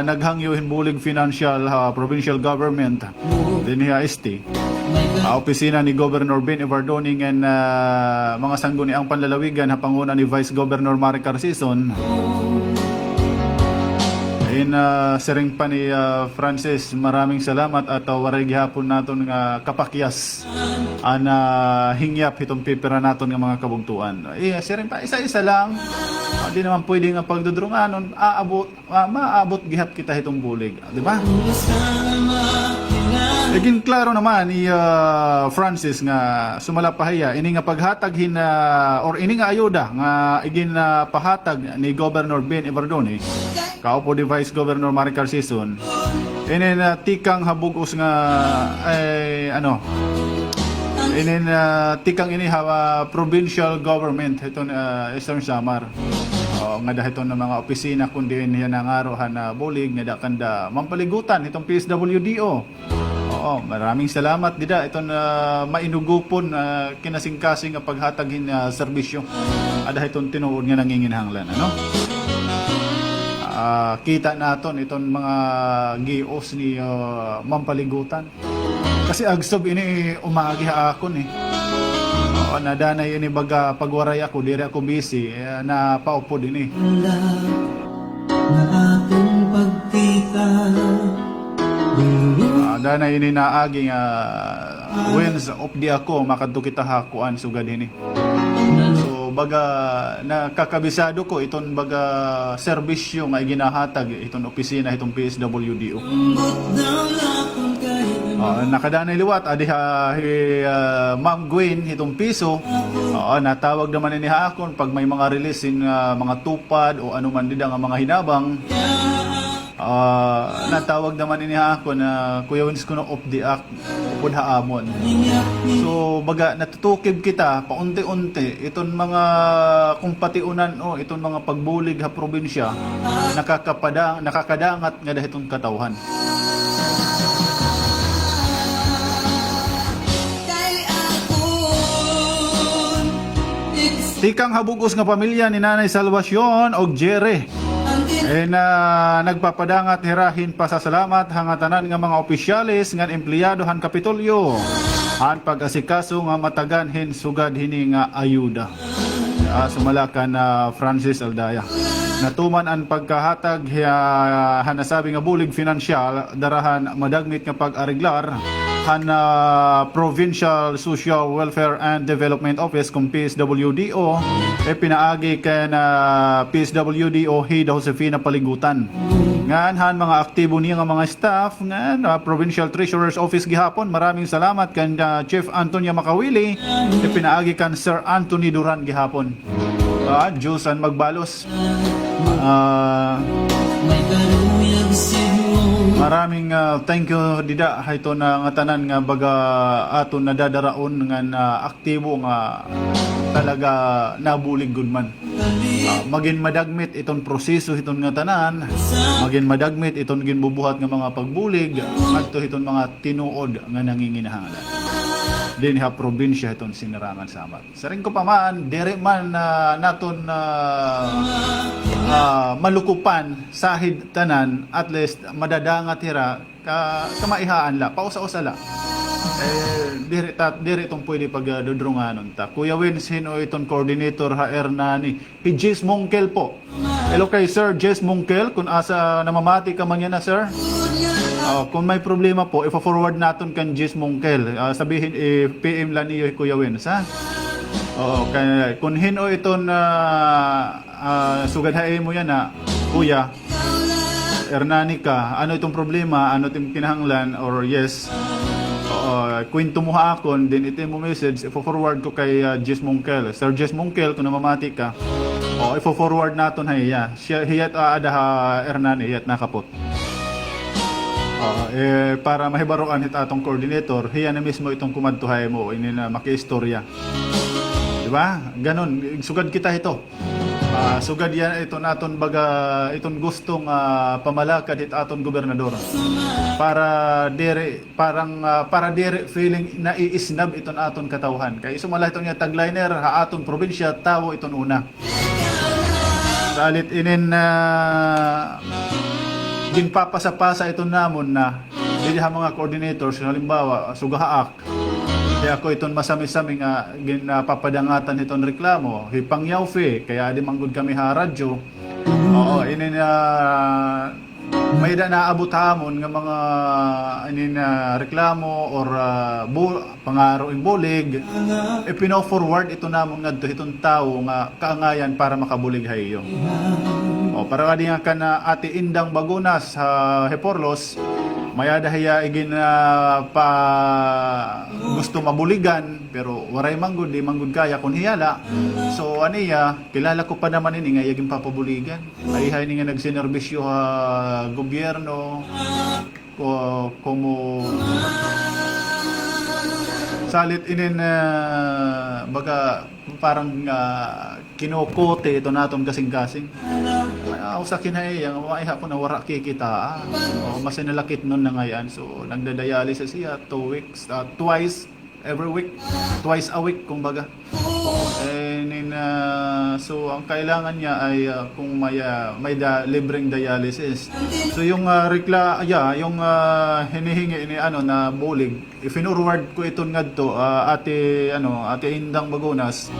naghangyo hinbulig financial provincial government dinhi ST. Opisina ni Governor Ben Evardoni and mga sangguni ang panlalawigan panguna ni Vice Governor Maricar Sison. Sering pa ni Francis, maraming salamat at waray gihapon naton nga kapakyas ana hingyap itong pipira naton nga mga kabugtuan. Sering pa isa-isa lang. Di naman pwede nga pagdudrunganon maabot gihap kita itong bulig, di ba? Igin klaro naman ni Francis nga sumalapahaya ini nga paghatag or ini nga ayuda nga igin pahatag ni Governor Ben Evardoni kaupo di Vice Governor Maricar Sison ini na tikang habugos nga ini na tikang ini provincial government ito Eastern Samar nga dahiton ng mga opisina kundi yan ang arahan na bulig nga dakanda mampaligutan itong PSWDO. Maraming salamat dida itong mainugupon kinasingkasing nga paghatagin serbisyo ada itong tinuod nga nanginginhanglan kita naton itong mga gios ni mampaligutan kasi agsob ini umagi akon nadanay ini baga pagwaray ako diri ako busy na paupo din na atong pagkita. Dana ini naaging wins of di ako makadto kita hakuan sugad ini. So baga nakakabisado ko iton baga serbisyo nga ginahatag iton opisina itong PSWDO. Nakadanay liwat adi Ma'am Gwen itong piso. Natawag naman ni hakon pag may mga release mga tupad o anuman dida nga mga hinabang. Natawag naman ni ako na Kuya Wins ko na off the act upod haamon. So baga natutukib kita paunti-unti iton mga kumpatiunan o iton mga pagbulig ha probinsya nakakadangat nga dahitong katawhan. Tikang habugos nga pamilya ni Nanay Salvacion og Jere nagpapadangat hirahin pasasalamat hangatanan nga mga opisyalis nga empleyado han Kapitolyo han pag-asikaso nga mataganhin sugad hini nga ayuda. Sumalakan na Francis Aldaya. Natuman ang pagkahatag hanasabi nga bulig finansyal darahan madagmit nga pag-ariglar han Provincial Social Welfare and Development Office kung PSWDO pinaagi kay na PSWDO Hida Josefina Paligutan. Ngan han mga aktibo niya nga mga staff ngan Provincial Treasurer's Office gihapon. Maraming salamat kan Chief Antonio Makawili pinaagi kan Sir Anthony Duran gihapon. Diyos ang magbalos. May karuyag siguro. Maraming thank you dida hayto na nga tanan nga baga aton nadadaraon nga aktibo nga talaga nabulig gud man. Magin madagmit iton proseso iton nga tanan, magin madagmit iton ginbubuhat nga mga pagbulig adto iton mga tinuod nga nanginginahanglan. Din ha probinsya iton sinarangan samat. Saring ko pa man dire man naton malukupan sahid tanan at least madadangat hira kamaihaan la pausa-usa la diri itong pwede pagdudrunganon ta. Kuya Wins sino itong coordinator ha Hernani Jess Mongkel po. Hello kay Sir Jess Mongkel kung asa namamati ka man yan na sir. Kung may problema po ifa-forward naton kan Jess Mongkel. Sabihin PM lang niyo Kuya Wins ha. Kaya kung hino iton sugadhain mo yan na Kuya Hernani ka, ano itong problema, ano itong kinahanglan or yes, kwento mo haakon, then ito mo message, ifo-forward ko kay Jess Mongkel. Sir Jess Mongkel, kung namamati ka, ifo-forward naton hiya. Hiyat ada Hernani, hiyat nakapot. Para mahibaroan ito atong coordinator, hiya na mismo itong kumadtuhay mo, ini na maki-istorya. Diba? Ganon, sugad kita ito. Sugad yan ito naton baga iton gustong pamalakad it aton gobernador para dire feeling na iisnab iton aton katawhan kay sumala iton nga tagliner ha aton probinsya tawo iton una salit inin ginpapasa-pasa iton namon na dili ha mga coordinators halimbawa sugahaak. Kaya ako iton masami-sami nga ginapapadangatan iton reklamo. Hipangyaw fe, kaya di manggod kami ha radyo. Ini na may naabot hamon nga mga reklamo or pangaro ing bulig. Pino-forward ito namon ngadto itong tao nga kaangayan para makabulig hayo. Para kadi nga kana Ate Indang Bagunas sa Heporlos. Mayada hiya igin pa gusto mabuligan pero waray manggod di manggod kaya kun hiyala. So aniya kilala ko pa naman ini nga igin papabuligan. Ay hay ni nga nagsinerbisyo ha gobyerno como salit inin baga parang kinokote ito naton kasing-kasing. Usakin na yang maiha ko na wara kikita. Mas nalakit nun na ngayon. So nagda-dialysis siya 2 weeks, twice every week, twice a week kumbaga. So ang kailangan niya ay kung may libreng dialysis. So yung yung hinihingi ni na bulig, ifinurward ko ito ngadto Ate Indang Bagunas.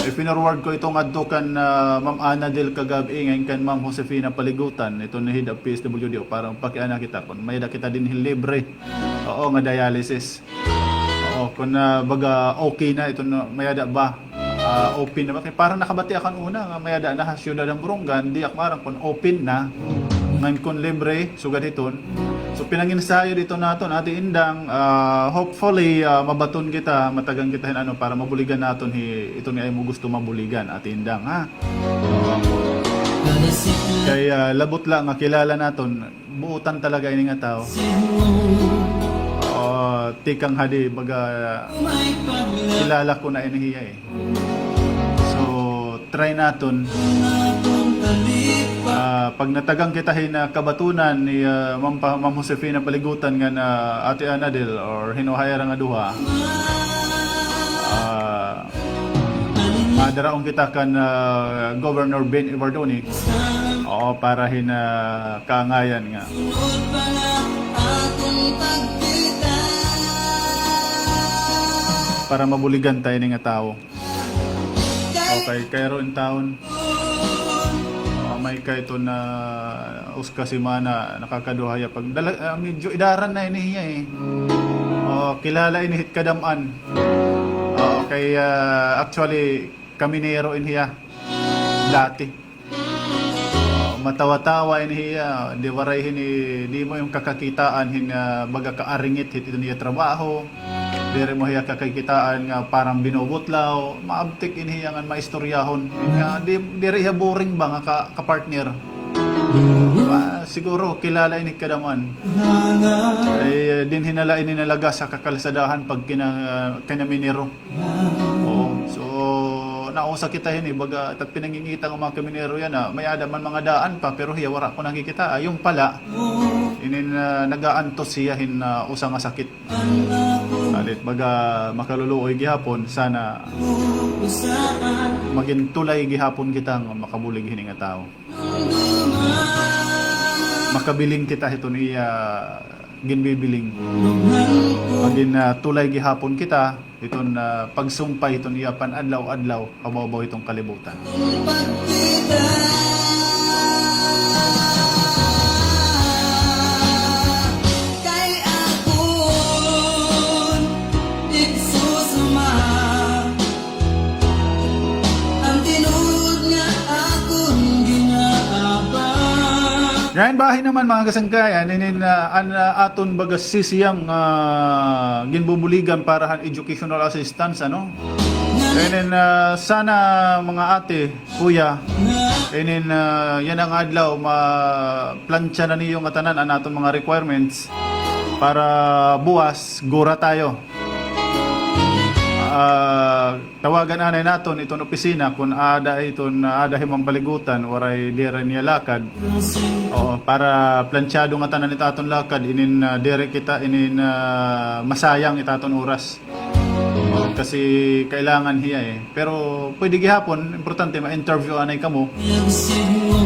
Ifinurward ko ito ngadto kan Ma'am Ana del Cagabi ngayon kan Ma'am Josefina Paligutan. Ito na hid PSWD para pakiana kita kun may kita din libre. Nga dialysis. Kung baga okay na ito na mayada ba open na parang nakabati akan una nga mayada na siyudad ng Burungan di akmarang kung open na ngayon kung libre sugad iton So pinanginsayo dito naton Ate Indang, hopefully mabaton kita, matagang kita ano para mabuligan naton ito ni ay mo gusto mabuligan Ate Indang ha. Kaya labot lang nga kilala naton, buutan talaga ini nga tao. Tikang hadi baga kilala ko na inihiya eh. So try naton. Pag natagang kita na kabatunan ni Ma'am Josefina paligutan nga na Ate Anadel or hinuhayar nga duha, madaraong kita kan Governor Ben Ibardoni para kaangayan nga para mabuligan tayo nga tao. Okay, kairo in town. May kaito na uska si mana nakakaduhaya pag medyo idaran na inihiya eh. Kilala inihit kadaman. Kaya actually kaminero inihiya dati. Matawa-tawa inihiya, di waray di mo yung kakakitaan baga kaaringit ito niya trabaho. Dere mo hiya kakakitaan nga parang binubutlaw, maabtik inihiyangan maistoryahon. Dere hiya boring ba nga kapartner? Siguro kilala ini kadaman. Ay din hinalaga sa kakalsadahan pag kinaminero. So nausa kita baga at pinangingita ng mga kaminero yan may adaman mga daan pa pero hiya wara ko nakikita yung pala nagaantos siya usa nga sakit. Alit baga makaluluoy gihapon sana maging tulay gihapon kita nga makabulig hini nga tao. Makabiling kita ito niya ginbibiling. Maging tulay gihapon kita iton pagsumpay iton iya pan-adlaw-adlaw kababaw itong kalibutan. Ngayon bahay naman mga kasangkayan, aton baga sisiyang ginbubuligan para educational assistance ano. And sana mga ate, kuya, yan ang adlaw ma-plancha na niyo nga tanan aton mga requirements para buwas gura tayo. Tawagan anay naton iton opisina kung ada himang paligutan waray dira niya lakad para planchado nga tanan itaton lakad dire kita masayang itaton oras kasi kailangan hiya pero pwede gihapon importante ma-interview anay kamo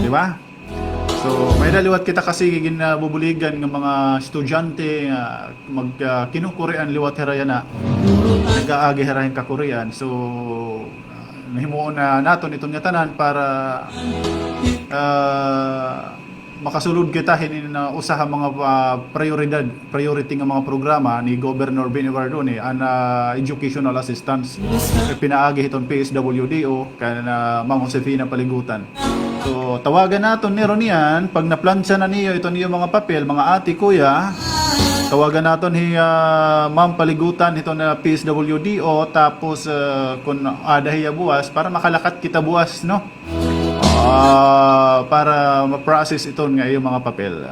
di ba? So may daliwat kita kasi ginabubuligan ng mga estudyante kinukurian liwat herayana nag-aagi herahin ka Korean. So nahimuon na naton itong nga tanan para makasulod kita usaha mga priority nga mga programa ni Governor Ben Ibardoni educational assistance pinaagi itong PSWDO kana Ma'am Josefina paligutan. So tawagan naton ni Ronian pag naplansya na niyo ito niyo mga papel mga ate kuya tawagan naton Ma'am paligutan ito na PSWDO tapos kung ada hiya buwas para makalakat kita buwas no para ma-process ito nga yung mga papel.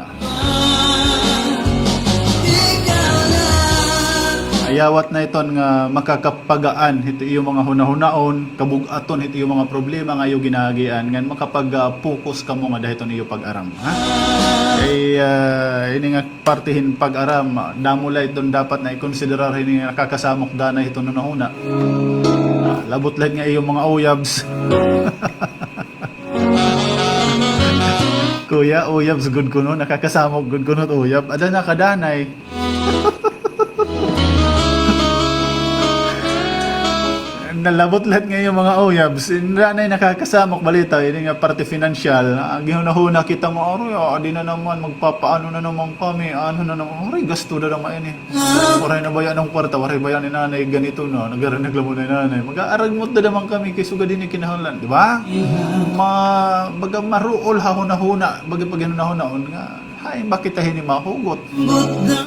Ayawat na iton nga makakapagaan ito yung mga hunahunaon kabugaton ito yung mga problema nga yung ginagian ngan makapag-focus ka mo nga dahil ito niyo pag-aram ha ini nga partihin pag-aram damula iton dapat na i-considerar ini nga nakakasamok dana ito nunahuna labot lang nga yung mga uyabs kuya uyabs good kuno nakakasamok good kuno uyab ada na kadanay nalabot lahat ngayon mga uyabs. Nanay nakakasamok balita. Yun nga parte financial. Ang gihunahuna kita mo, di na naman, magpapaano na naman kami. Ano na naman, gasto na naman yun Waray na bayan ng kwarta, waray bayan ni nanay, ganito na. Nagkaroon naglamo na nanay. Mag-aaragmot na naman kami kay suga din yung kinahanglan. Di ba? Baga maruol hahuna-huna. Baga pag hinunahuna nga. Hay, bakit tayo ni mahugot?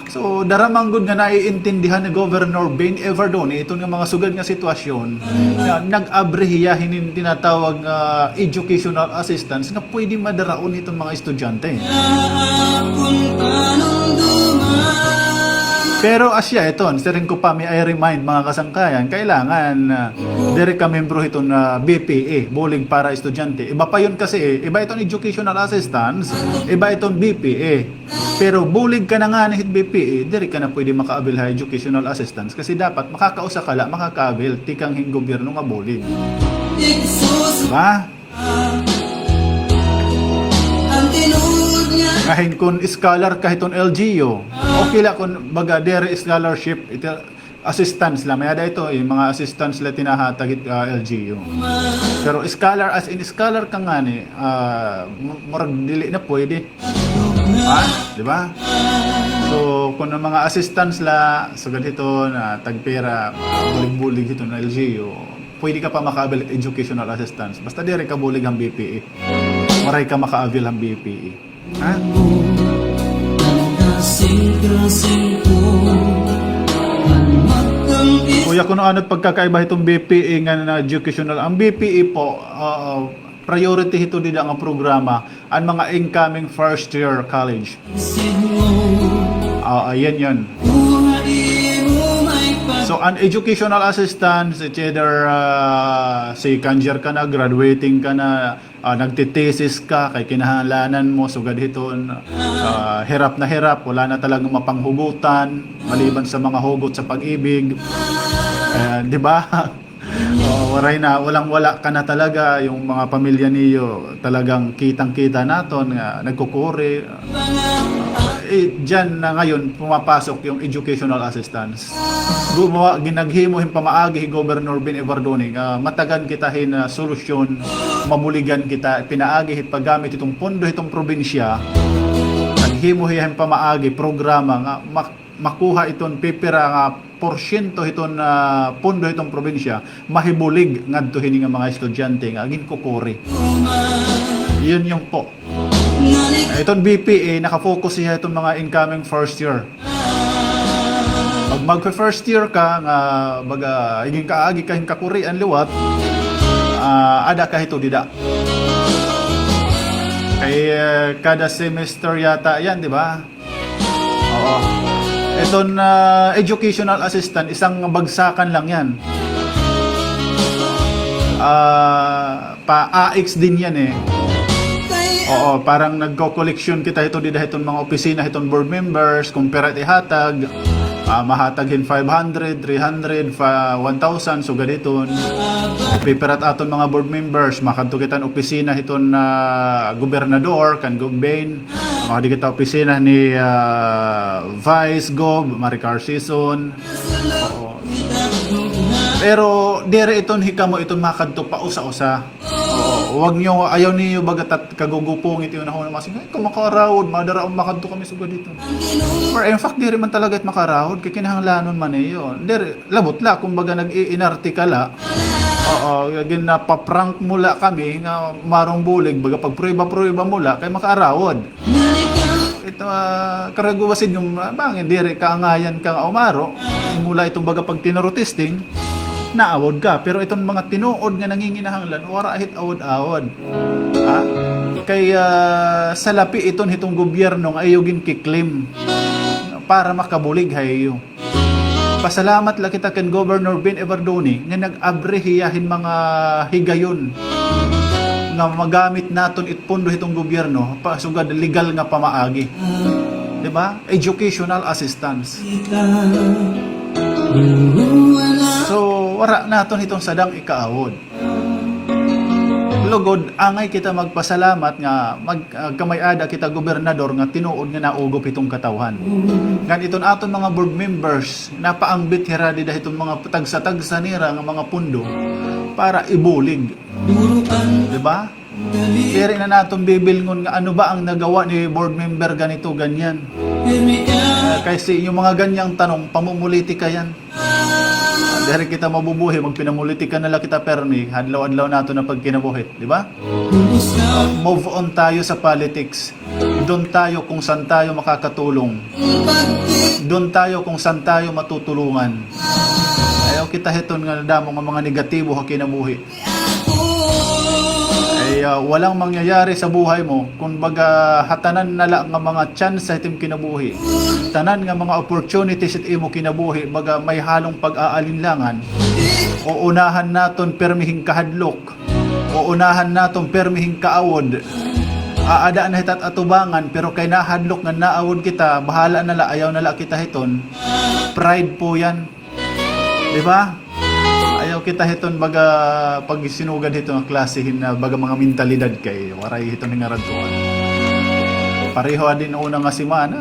So, daramanggod nga naiintindihan ni Governor Ben Everdoni ito nga mga sugad nga sitwasyon na nag-abrehiyahin yung tinatawag nga educational assistance nga pwede madaraon itong mga estudyante. Pero asya ito, sirin ko pa may I remind mga kasangkayan, kailangan dire ka membro itong BPA, bulig para estudyante. Iba pa yun kasi, iba itong educational assistance, iba itong BPA. Pero bulig ka na nga ni BPA, dire ka na pwede makaabil ha educational assistance kasi dapat makakausa ka la, makakaabil, tikang hing gobyerno nga bulig. Diba? Kahit kung scholar kahit on LGU, okay lang kung baga dere scholarship, ito, assistance lang. May ada ito, yung mga assistance lang tinahatag LGU. Pero scholar, as in scholar ka nga ni, murag dili na pwede. Di ba? So, kung ang mga assistance la, sugad ito na tagpera, bulig-bulig ito ng LGU, pwede ka pa makabil educational assistance. Basta dere ka bulig ang BPA. Maray ka makaabil ang BPA. Ha? Kuya, kung ano pagkakaiba itong BPA nga na educational, ang BPA po, priority ito din ang programa ang mga incoming first year college. Ayan yun. So, an educational assistance, it's either say kanjer ka na, graduating ka na, nagtitesis ka, kay kinahanglanan mo, sugad hiton, hirap na hirap, wala na talagang mapanghugutan, maliban sa mga hugot sa pag-ibig. Di ba? Walang-wala ka na talaga, yung mga pamilya niyo talagang kitang-kita naton, nagkukuri. Diyan na ngayon pumapasok yung educational assistance. Ginaghimo yung pamaagi Governor Ben Everdoni, matagan kita na solusyon, mabuligan kita, pinaagi paggamit itong pondo itong probinsya, naghimo yung pamaagi programa nga makuha itong pipira nga porsyento itong pondo itong probinsya, mahibulig ngadto hini nga mga estudyante nga ginkukuri. Yun yung po. Itong BPA, nakafocus siya itong mga incoming first year. Pag mag-first year ka, baga, higing kaagi ka, hing kakuri ang liwat, ada ka ito dida. Kay kada semester yata yan, di ba? Oo. Itong educational assistant, isang bagsakan lang yan. Pa-AX din yan eh. Oo, parang nagko-collection kita ito dito itong mga opisina, itong board members, kung pera ihatag, mahatagin 500, 300, 1,000, so ganiton. Piperat aton mga board members, makanto kita opisina itong gobernador, kan Gobbain, mga di kita opisina ni Vice Gov, Maricar Season. Oo. Pero dire itong hikamo itong makanto pa usa-usa. Huwag nyo, ayaw niyo bagatat kagugupong ito yung nahuna masing, ay, kung makarawod, madaraong makanto kami sugad dito. For in fact, di rin man talaga at makarawod, kaya kinahanglanon man iyo. Di labot la, kung baga nag-iinarti ka la, ginapaprank mula kami, nga marong bulig, baga pag-prueba-prueba mula, kaya makarawod. Ito, karaguwasin yung, bangin, di rin kaangayan kang umaro, mula itong baga pag tinarotesting, naawod ka. Pero itong mga tinuod nga nanginginahanglan, wara ahit awod-awod. Kaya sa lapi itong gobyerno nga ayogin kiklim para makabulig hayo. Pasalamat lang kita ken Governor Ben Everdoni nga nag-abrehiyahin mga higayon nga magamit naton itpondo itong gobyerno pasugad legal nga pamaagi. Diba? Educational assistance. So, wara naton itong sadang ikaawod. Lugod, angay kita magpasalamat nga magkamayada kita gobernador nga tinuod nga naugop itong katawhan. Ngan iton aton mga board members, napaangbit hiradi dah itong mga tagsa-tagsa nira nga mga pundo para ibulig. Diba? Kaya na naton bibilngon nga ano ba ang nagawa ni board member ganito, ganyan. Kasi yung mga ganyang tanong, pamumuliti ka yan. Dahil kita mabubuhi, magpinamulitika nala kita permi, hadlaw-adlaw nato na pagkinabuhi, di ba? Move on tayo sa politics. Doon tayo kung saan tayo makakatulong. Doon tayo kung saan tayo matutulungan. Ayaw kita hiton nga damo nga mga negatibo ha kinabuhi. Ay walang mangyayari sa buhay mo kung baga hatanan nala nga mga chance sa itim kinabuhi. Tanan nga mga opportunities it imo kinabuhi baga may halong pag-aalinlangan. O unahan naton permihing kahadlok. O unahan naton permihing kaawod. Aada na hitat atubangan pero kay nahadlok nga naawod kita, bahala nala ayaw nala kita hiton. Pride po yan. Di ba? Ayaw kita hiton baga pag sinugad hito ang klasihin na baga mga mentalidad kay waray hiton nga radtuan. Pareho din una nga si Mana.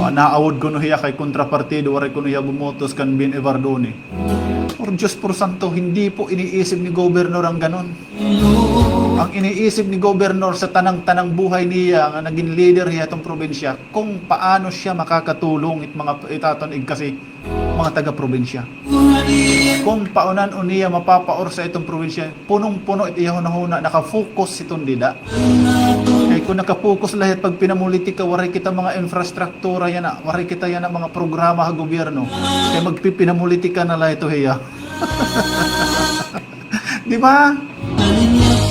Naawod ko no hiya kay kontrapartido waray ko no hiya bumotos kan Bin Evardoni. Por Diyos por Santo, hindi po iniisip ni Gobernador ang ganon. Ang iniisip ni Gobernador sa tanang-tanang buhay niya nga naging leader niya itong probinsya kung paano siya makakatulong mga itatonig kasi mga taga-probinsya. Kung paunan o niya mapapaor sa itong probinsya, punong-puno at iyahon-huna, nakafocus itong dida. Kaya kung nakapokus lahat pag pinamulitika, waray kita mga infrastruktura yan na, waray kita yan na mga programa sa gobyerno. Kaya magpipinamulitika na lahat ito hiya. Di ba?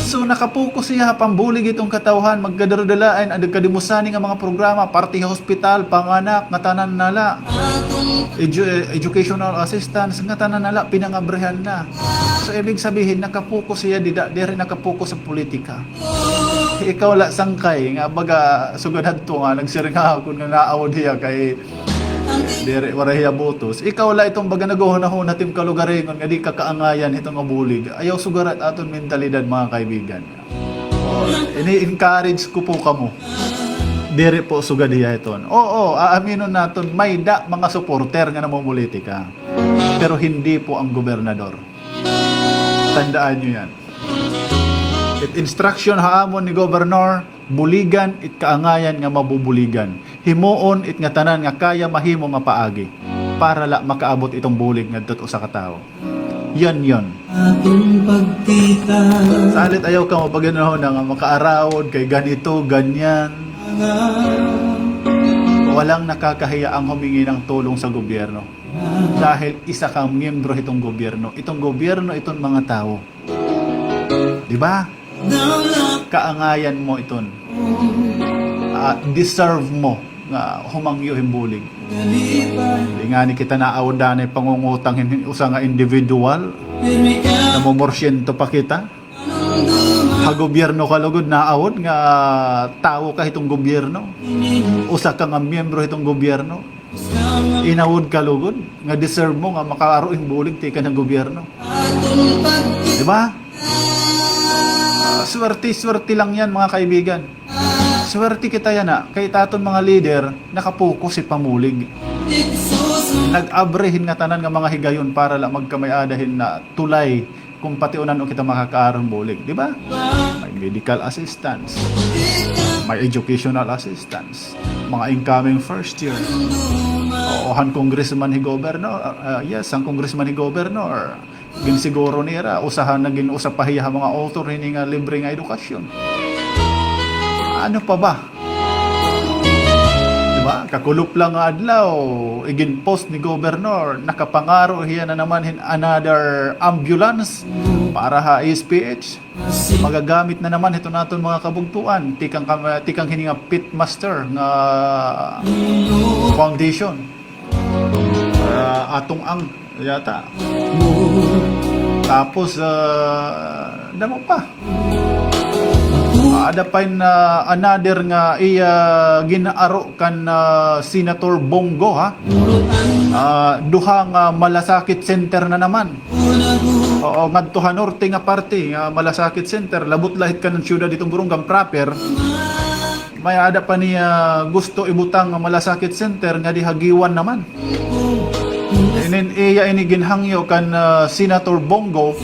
So nakapokus siya pambulig itong katawhan magkadarodalain ang kadimusani nga mga programa party hospital panganak nga tanan nala educational assistance nga tanan nala pinangabrehan na. So ibig sabihin nakapokus siya di rin nakapokus sa politika. Ikaw la sangkay nga baga sugad adto nga nagsiring kun nga naawod hiya kay dire warahiya botos. Ikaw la itong baga naguhunahon natim kalugaringon nga di kakaangayan itong abulig. Ayaw sugarat aton mentalidad mga kaibigan. Ini-encourage ko po kamo. Dire po sugad hiya iton. Oo, aaminon naton may da mga supporter nga namumulitika. Pero hindi po ang gobernador. Tandaan nyo yan. It instruction haamon ni gobernador buligan it kaangayan nga mabubuligan. Himuon it nga tanan nga kaya mahimo nga paagi para la makaabot itong bulig ngadto sa katao. Yon. Atong pagkita Salit ayaw ka mapaganaw na nga makaarawod kay ganito, ganyan. Walang nakakahiya ang humingi ng tulong sa gobyerno. Dahil isa kang miyembro itong gobyerno. Itong gobyerno, itong mga tao. Di ba? Kaangayan mo iton. Deserve mo nga humangyo himbulig. Di nga ni kita naawad na pangungutang usa nga individual na momorsyento pa kita. Ha gobyerno ka lugod naawad nga tao ka itong gobyerno. Usa ka nga miyembro itong gobyerno. Inawod ka lugod nga deserve mo nga makaaro himbulig ti ka ng gobyerno. Di ba? Swerte lang yan mga kaibigan. Swerte kita yan na. Kay taton mga leader, nakapokus si pamulig. Nag-abrehin nga tanan nga mga higayon para lang magkamay-adahin na tulay kung patiunan o kita makakaarong bulig. Di ba? May medical assistance. May educational assistance. Mga incoming first year. O han congressman ni governor. Yes, ang congressman ni governor. Gin siguro nira usahan na gin usapahiya mga author hini nga libre nga edukasyon. Ano pa ba? Diba? Kakulop lang nga adlaw igin post ni governor nakapangaro hiya na naman another ambulance para ha SPH. Magagamit na naman ito naton mga kabugtuan tikang hininga pitmaster nga foundation. Atong ang yata. Tapos damo pa. Ada pa another nga ginaaro kan Senator Bongo ha. Duha nga malasakit center na naman. Oo, ngadto norte nga parte nga malasakit center labot lahit kan siyudad ditong Burungan proper. May ada pa niya gusto ibutang nga malasakit center nga dihagiwan naman. Inin iya ini ginhangyo kan Senator Bongo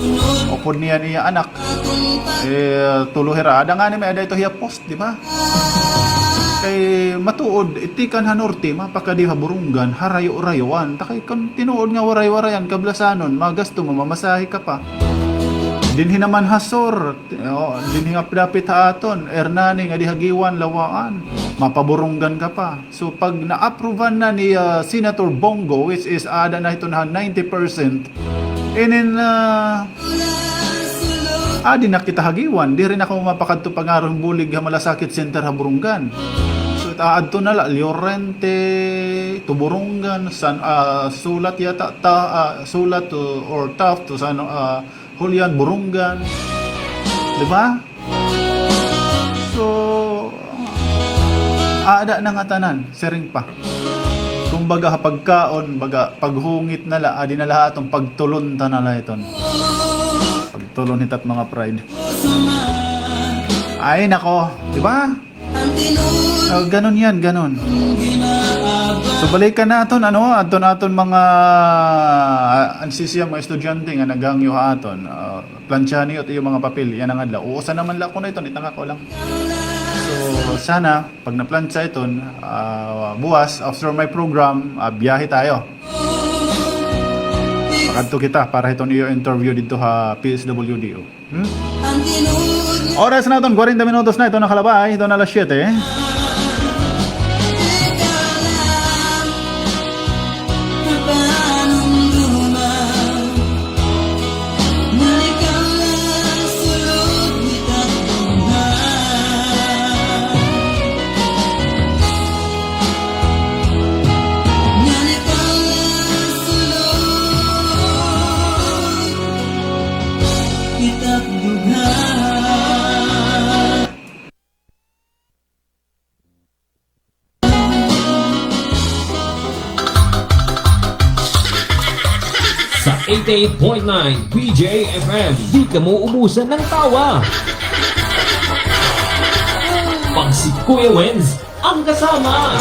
o pod niya anak tuluhira ada nga ni may ada ito hiya post di ba Kay matuod, iti kan hanorte, mapakadiha burunggan, harayo-rayoan. Takay kan tinuod nga waray-warayan, kablasanon, magasto mo, mamasahe ka pa. Dinhi naman hasor, dinhi nga pidapit haaton, ernani nga dihagiwan, lawaan, mapaburunggan ka pa. So pag na-approvean na ni Senator Bongo, which is ada na ito na 90%, inin di na kita hagiwan, di rin ako mapakadto pangarong bulig nga malasakit center ha burunggan. So adto na la Llorente, Tuburungan, sulat yata sulat or tough to san Julian Burungan. Di ba? So ada na nga tanan, sering pa. Kumbaga pagkaon, baga paghungit na la, adi na lahat ang pagtulon ta na la iton. Pagtulon hitat mga pride. Ay nako, di ba? Ganon yan, ganon. So balikan naton aton mga ansisya mga estudyante nga nagangyo aton. Plansya niyo yung mga papel, yan ang adlaw. Uusa naman la ko na ito, itanga ko lang. So sana pag naplansya iton, buwas after my program, biyahe tayo. Pakadto kita para itong iyo interview dito ha PSWDO. Oras na itong 40 minutos na ito nakalabay. Ito na alas 7. Sa 88.9 PJFM, di ka mo ubusan ng tawa. Pag si Kuya Wenz ang kasama.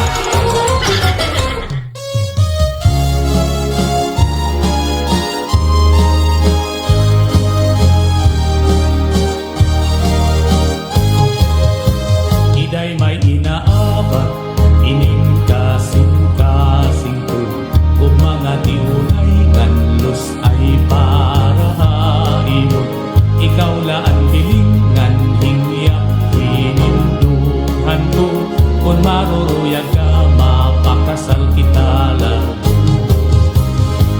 Iday may inaabat, ining kasing-kasing ko, ug mga tiunay nganlos ay para haimot. Ikaw la ang bilingan, hingyap hininduhan ko, kung maruruyag ka, mapakasal kita lang.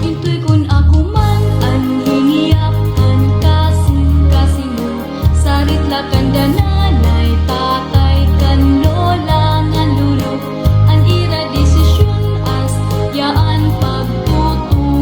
Intoy kun ako man ang hingiyap ang kasing-kasing mo, sarit la kanda nanay tatay kan lola ngan lulo, ang ira desisyon as yaan pagtutuo.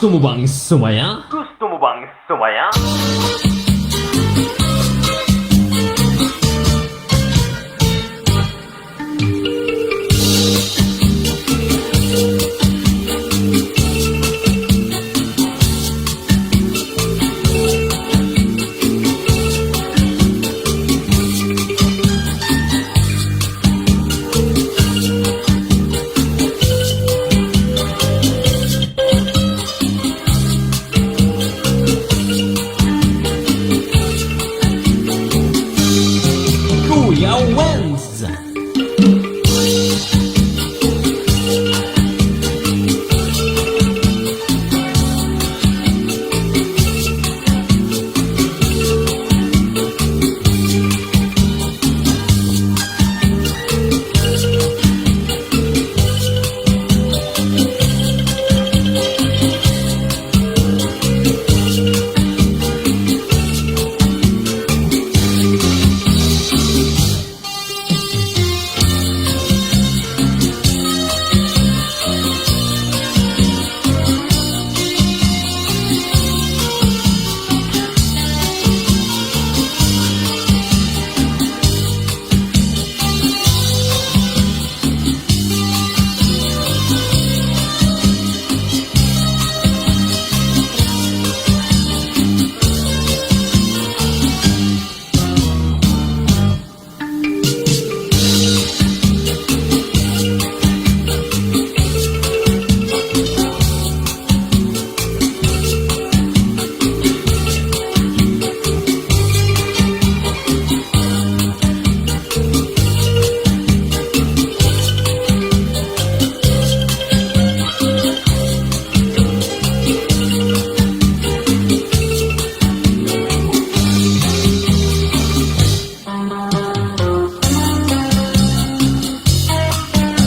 Gusto mo bang sumaya? Kuya Wenz.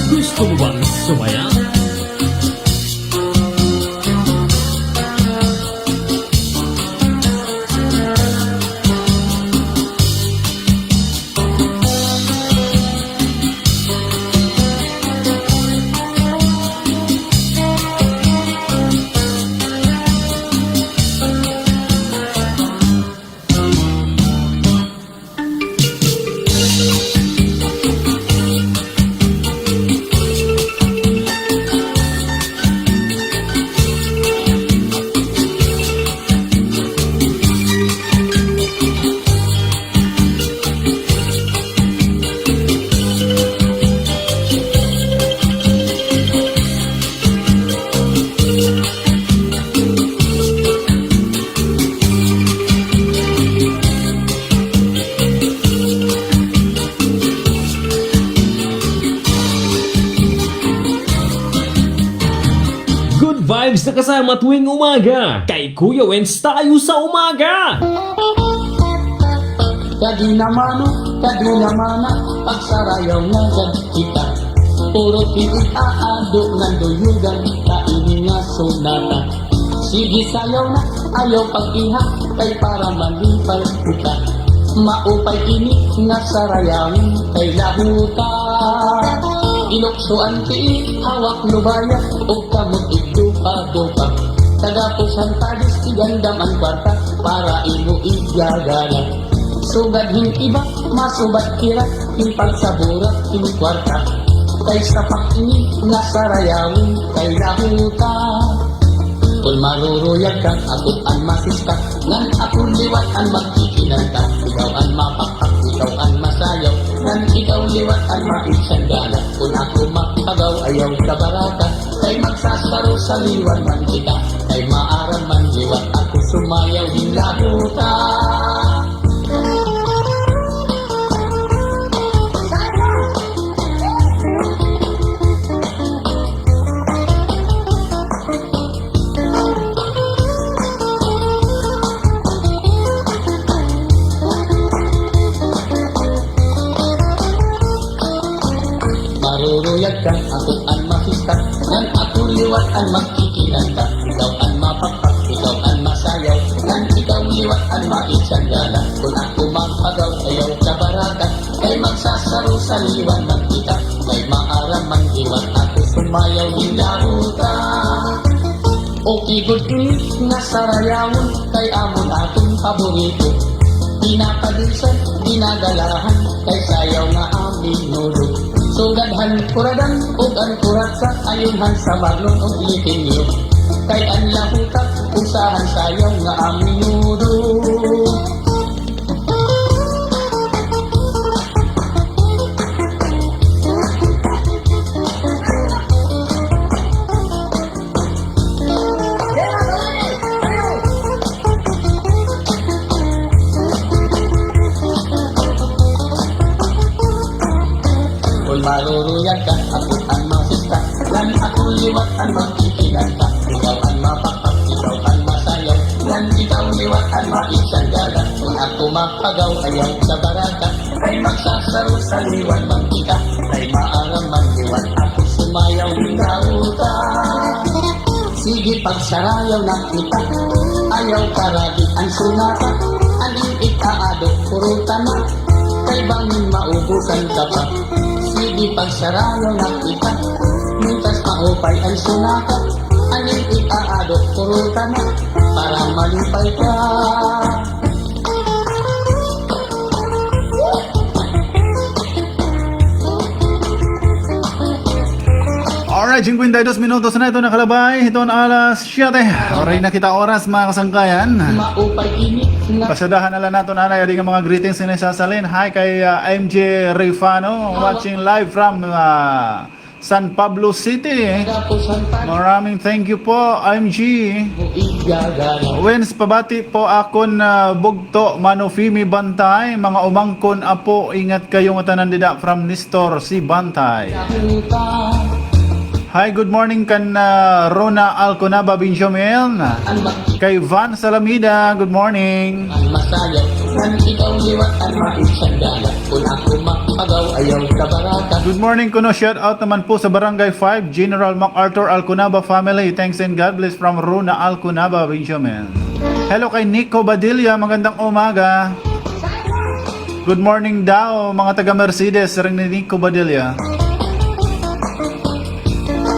Gusto mo bang sumaya? Good vibes na kasama tuwing umaga. Kay Kuya Wenz tayo sa umaga. Kadinamana, pagsarayaw nga dyan kita. Puro tinig aado ng duyugan, kainin nga sunata. Sige sayaw na, ayaw pag-iha, kay para malipay kita. Maupay ini nga sarayawin, kay lahuta. Inoksoan ti hawak lubaya, o kamot itupa-dupa. Tagapusan tadis igandam ang kwarta, para imo igagala. Sugad hin iba, masubat kira, hin pagsaburat, hin kwarta. Kay sapak ini, nga sarayawin, kay lahuta. Kung maruruyag ka, akot ang masista, ngan akong liwat ang magkikinan ka. Ikaw ang mapakpak, ikaw ang masayaw, ngan ikaw liwat ang maisanggala. Kung ako mapagaw, ayaw ka barata, kay magsasaro sa liwan man kita. Kay maaram man liwat, ako sumayaw din lahuta. Maruruyag ka, ako ang masista, nang ako liwat ang magkikinan ka. Ikaw ang mapakpak, ikaw ang masayaw, nang ikaw liwat ang maisanggala. Kung ako mapagaw, ayaw ka barata, kay magsasaro sa liwan man kita. Kay maaram man liwat, ako sumayaw din lahuta. Okay good is nga sarayawon kay amon atong paborito. Pinapadisan, pinagalahan kay sayaw nga aming nudo. Sugadhan kuradan ug ang kuratsa ayunhan sa baglon ug litinyo. Kay ang lahutak usahan sayaw nga aming nudo. Kung maruruyag ka, ako ang masista. Yan ako liwat ang magkikilan ka. Ikaw ang mapakpak, ikaw ang masayaw. Yan ikaw liwat ang maisandala. Kung ako mapagaw, ayaw sa baraka. Ay magsasaro sa liwan magkita. Ay maarang manliwan, ako sumayaw ng kauta. Sige pagsarayaw na kita. Ayaw karagi ang sunata. Aling ikaado, puruta na. Kay bangin maubusan ka pa. Sige pagsarayaw na kita. Mintas maupay ang sunata. Aling ikaado, puruta na. Para malipay ka. Alright, 52 minutos na ito nakalabay. Ito ang alas 7. Oray na kita oras mga kasangkayan. Maupay init nga. Pasadahan na lang nato nanay ading mga greetings na sasalin. Hi kay MJ Rifano watching live from San Pablo City. Kapusan pa. Maraming thank you po MG. Mo igagana. Wins pabati po akon bugto Manufimi Bantay. Mga umangkon apo ingat kayong tanan dida from Nestor si Bantay. Nahuta. Hi, good morning kan Rona Alconaba Benjamin. Ang makita. Kay Van Salamida, good morning. Ang masayaw. Yan ikaw liwat ang maisandala. Kung ako mapagaw, ayaw sa baraka. Good morning kuno, shout out naman po sa Barangay 5, General MacArthur Alconaba family. Thanks and God bless from Rona Alconaba Benjamin. Hello kay Nico Badilla, magandang umaga. Good morning daw mga taga Mercedes, ring ni Nico Badilla.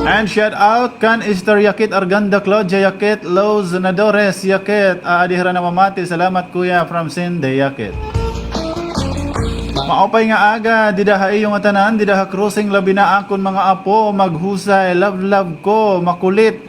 And shout out kan Esther Yakit Arganda Claudia Yakit Loz Nadores Yakit adihra na mamati. Salamat kuya from Sinde Yakit. Maopay nga aga didaha iyong atanan didaha cruising labi na akon mga apo maghusay love ko makulit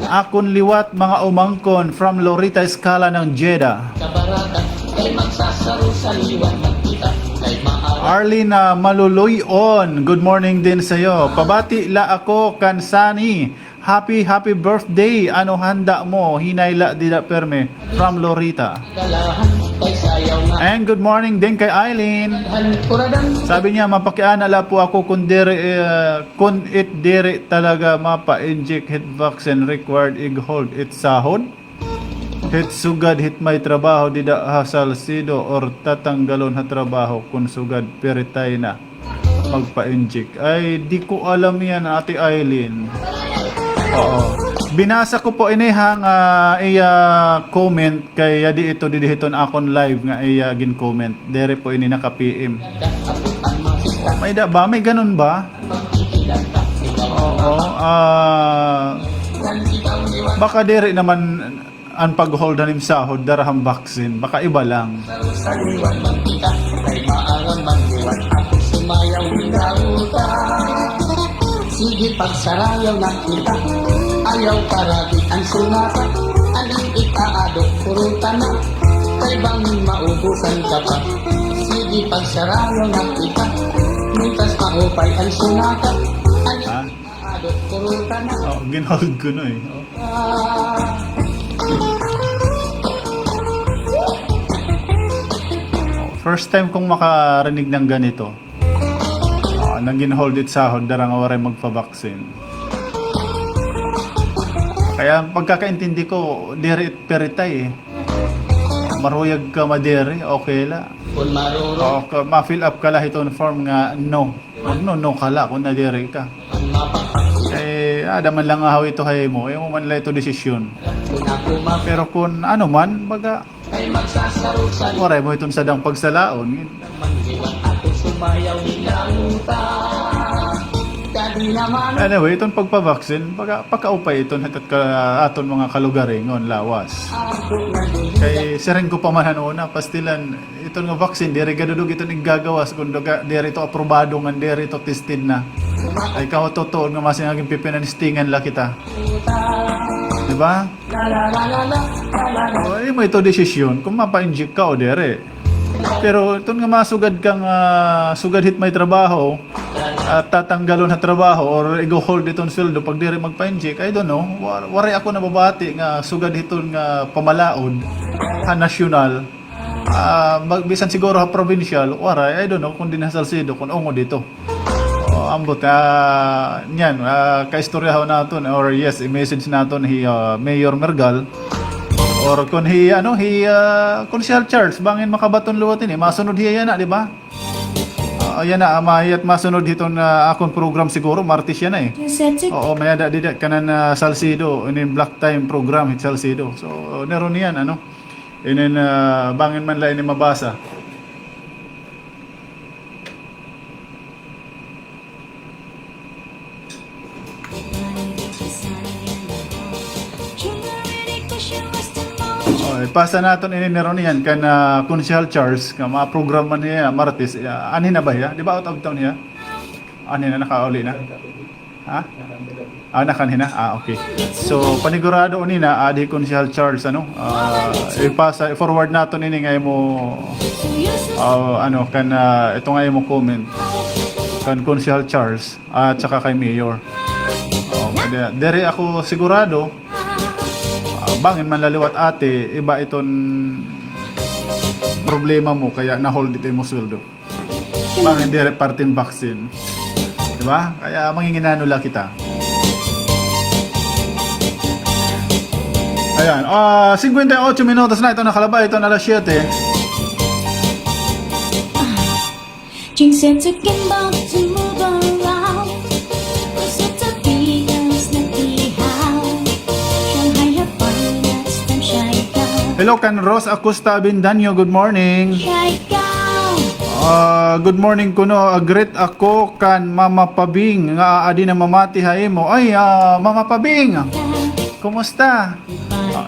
akon liwat mga umangkon from Lorita Escala ng Jeddah. Sa baraka. Kay magsasaro sa liwan magkita. Kay maaraw. Arlene Maluluyon, good morning din sa'yo. Pabati la ako kan Sani. Happy birthday. Ano handa mo? Hinayla dida perme from Lorita. Galahan. Kay sayaw nga. And good morning din kay Eileen. Han kuradan. Sabi niya mapakianala po ako kung it dere talaga mapa-inject hit vaccine required ig-hold it sahod. Hit sugad hit may trabaho dida hasal sido or tatanggalon ha trabaho kung sugad peritay na magpa-inject. Ay di ko alam yan Ate Eileen. Oo. Binasa ko po inihang comment kay di ito didihiton akon live nga iya gin comment. Dere po ini naka PM. Ang masista. May da ba? May ganun ba? Magkikilan ka. Oo. Yan ikaw liwat. Baka dere naman ang pag-hold na sahod darahang vaccine. Baka iba lang. Sa liwan magkita. Kay maarang manliwan. Ako sumayaw ng kauta. Sige pagsarayaw na kita. Ayaw karagi ang sunata. Aling ikaado, puruta na. Kay bangin maubusan ka pa. Sige pagsarayaw na kita. Mintas maupay ang sunata. Aling Ha? ikaado, puruta na. Oh, ginhold ko na eh. Oh. First time kong makarinig ng ganito. Nang ginhold it sahod darang waray magpa-vaccine. Kaya pagkakaintindi ko, dere it peritay eh. Maruyag ka madere, okay la. Kung maruro, Ma-fill up ka lah itong form nga no. No ka la kung nadere ka. ang mapapakita. Daman lang ahaw ito hay mo. Yung man lang ito desisyon. Kung ako Pero kung ano man, baga, ay magsasaro sa waray mo itong sadang pagsalaon. manliwan. Ako sumayaw ng lauta. Kadi di naman Anyway, itong pagpabaksin, pagkaupay iton hatat ka aton mga kalugaringon lawas. ako na din. Kay siring ko pa man una, pastilan, itong nga vaccine, diri gadudog ito gagawas, kung diri ito aprobado nga, diri ito tested na. Ay kao totoo nga masing aging pipinanistingan la kita. Diba? La la la la la la la. O, mo ito desisyon, kung mapa-inject ka o diri. Pero ito nga masugad kang sugad hit may trabaho, at tatanggalon na trabaho or i-hold itong sweldo pag diri magpa-inject, I don't know, wari ako nababati nga sugad hitong nga pamalaod ha nasyonal, magbisan siguro ha provincial, waray, I don't know, kung din sa Salcedo, kung ungo dito. O, ambot, nyan, kaistoryahan natin, or yes, i-message natin hi Mayor Mergal, or kung Consial Charles, bangin makabaton luwatin masunod hiya na, di ba? Ayan na, mayat masunod hitong akong program siguro, Martis yan na eh. Oo, may ada didat kanan Salcedo, in Black Time program hit Salcedo. So, neron yan, inin bangin man la ini mabasa. Pasa naton ini neron yan kan Consial Charles ka mga program man niya Martis ani na ba ya? Di ba out of town niya? Ani na nakauli na? Ha? Nakanina? Okay. So panigurado ni na adi Consial Charles ipasa forward naton ini ngay mo kan ito ngay mo comment kan Consial Charles at saka kay Mayor. Dere ako sigurado bangin man laliwat ate, iba iton problema mo kaya na-hold ito mo sweldo. Bangin dire parting vaccine. Diba? Kaya manginginano lang kita. Ayan, 58 minutos na ito nakalabay, ito na alas 7. Chính xem cho kiến bao chân mưa bờ lao Tôi sẽ thật đi đâu sẽ đi hào Chẳng hay hấp bắn nát tâm trai cao Hello kan Ros Acosta Bindanyo, good morning. Trai cao Good morning kuno, greet ako kan Mama Pabing nga adi na mamati hay mo. Ay, Mama Pabing. Kumusta?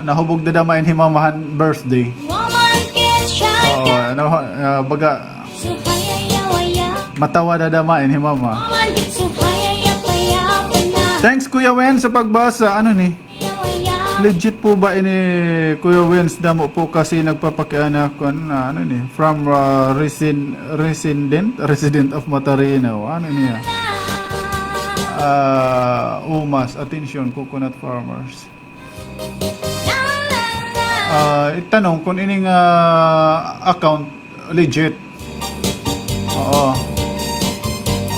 Nahubog na damain hi mamahan birthday. Woman gets trai cao Baga So hayayawaya matawa na damain hi mama. Woman gets so hayayapayapa na Thanks Kuya Wen sa pagbasa. Ano ni? Hayawaya Legit po ba ini Kuya Wens damo po kasi nagpapakianak from resident of Matarino. Ano niya? UMAS, attention coconut farmers. Itanong kung ining account legit. Oo.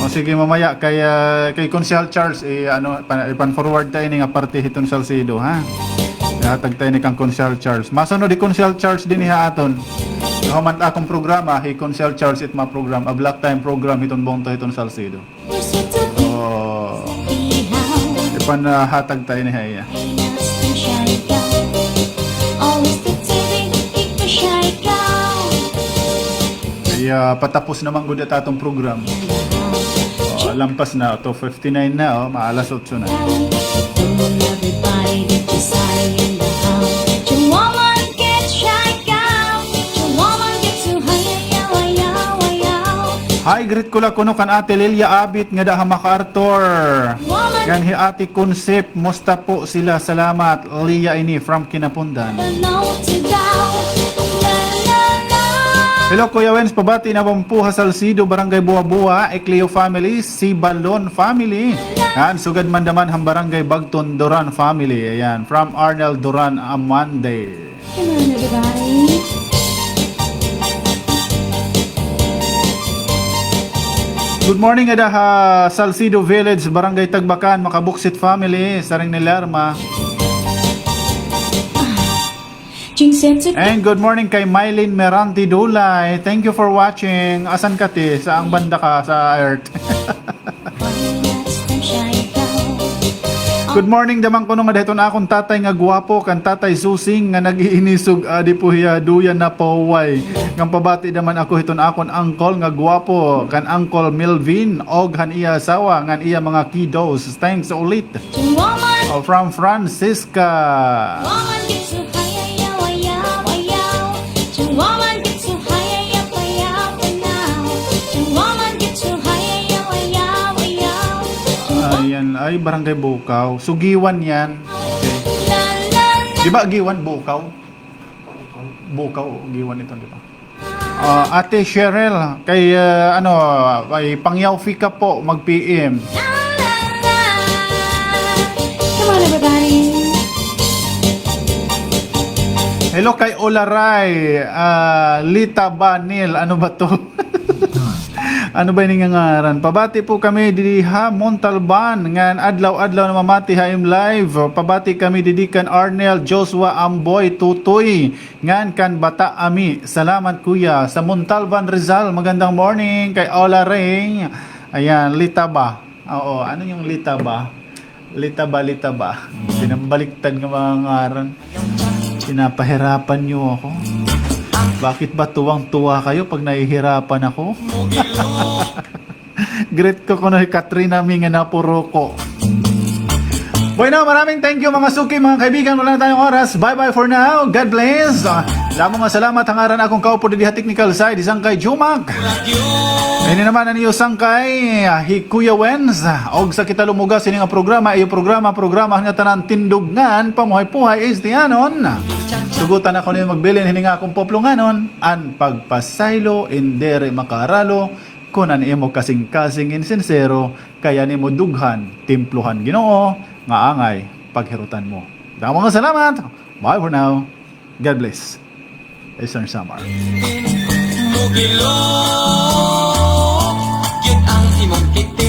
Sige mamaya kay Consial Charles ipan-forward tayo ni nga parte hiton Salcedo ha. Hatag tayo ni kang Consial Charles. Masunod di Consial Charles din ha aton. Human akong programa hi Consial Charles it ma program a Black Time program hiton bonto hiton Salcedo. Ipan hatag tayo ni haya. Kaya patapos naman gud atong program. Lampas na to 59 na maalas 8 na. Hi, greet ko lang kuno kan Ate Lilia Abit nga daha MacArthur. Yan hi Ate Concept, musta po sila? Salamat. Lia ini from Kinapundan. Hello Kuya Wens, pabati na Pampuha Salcedo, Barangay Buwa-Buwa, Ecleo family, si Balon family. Yan, sugad mandaman ang Barangay Bagton Duran family. Ayan, from Arnel Duran Amande. Come on everybody Good morning ada Salcedo Village, Barangay Tagbakan, Makabuksit family, Saring ni Lerma. And good morning kay Mylene Meranti Dulay. Thank you for watching. Asan ka ti? Saang banda ka sa Earth? Good morning damang kuno nga dayton akong tatay nga gwapo kan tatay Susing nga nagiinisog adi po hiya duyan na paway. Ngam pabati daman ako hiton akon uncle nga gwapo kan Uncle Melvin og han iya asawa ngan iya mga kiddos. Thanks ulit. Woman, From Francisca. woman gets so high, ayaw, ayaw, ayaw. Woman gets so high, ayaw, ayaw, ayaw. Woman gets so high, ayaw, ayaw, ayaw. Ayan, ay barangay Bukaw. Sugiwan yan. La la la. Di ba Giwan Bukaw? Bukaw, Giwan ito, di ba? Ate Cheryl, kay kay Pangyaw Fika po, mag-PM. Come on, everybody. Hello kay Olaray, Lita Banil, ano ba to? Ano ba yung ngaran? Pabati po kami diha Montalban ngan adlaw-adlaw na mamati haim live. Pabati kami didikan Arnel Joshua Amboy Tutoy ngan kan bata ami. Salamat kuya sa Montalban Rizal. Magandang morning kay Olaray. Ayan, Lita ba? Oo, ano yung Lita ba? Lita ba? Sinambaliktad ng mga ngaran. Pinapahirapan niyo ako. Bakit ba tuwang-tuwa kayo pag nahihirapan ako? Great ko kuno Katrina Minga na puro ko. Bueno, maraming thank you mga suki, mga kaibigan. Wala na tayong oras. Bye-bye for now. God bless. Lamang nga salamat hangaran akong kaupo di technical side. Isang kay Jumak. Ini naman ang iyo sangkay Kuya Wens. Og sa kita lumugas ini nga programa, iyo programa nga tanan tindugnan pamuhay-puhay is tianon. Sugutan ako niyo magbilin hininga akong poplonganon an pagpasaylo indere makaralo kunan imo kasing-kasing insincero kaya nimo dughan timpluhan Ginoo nga angay paghirutan mo. Damo nga salamat. Bye for now. God bless. Eastern Samar. Mugilo, yun ang imong kiti.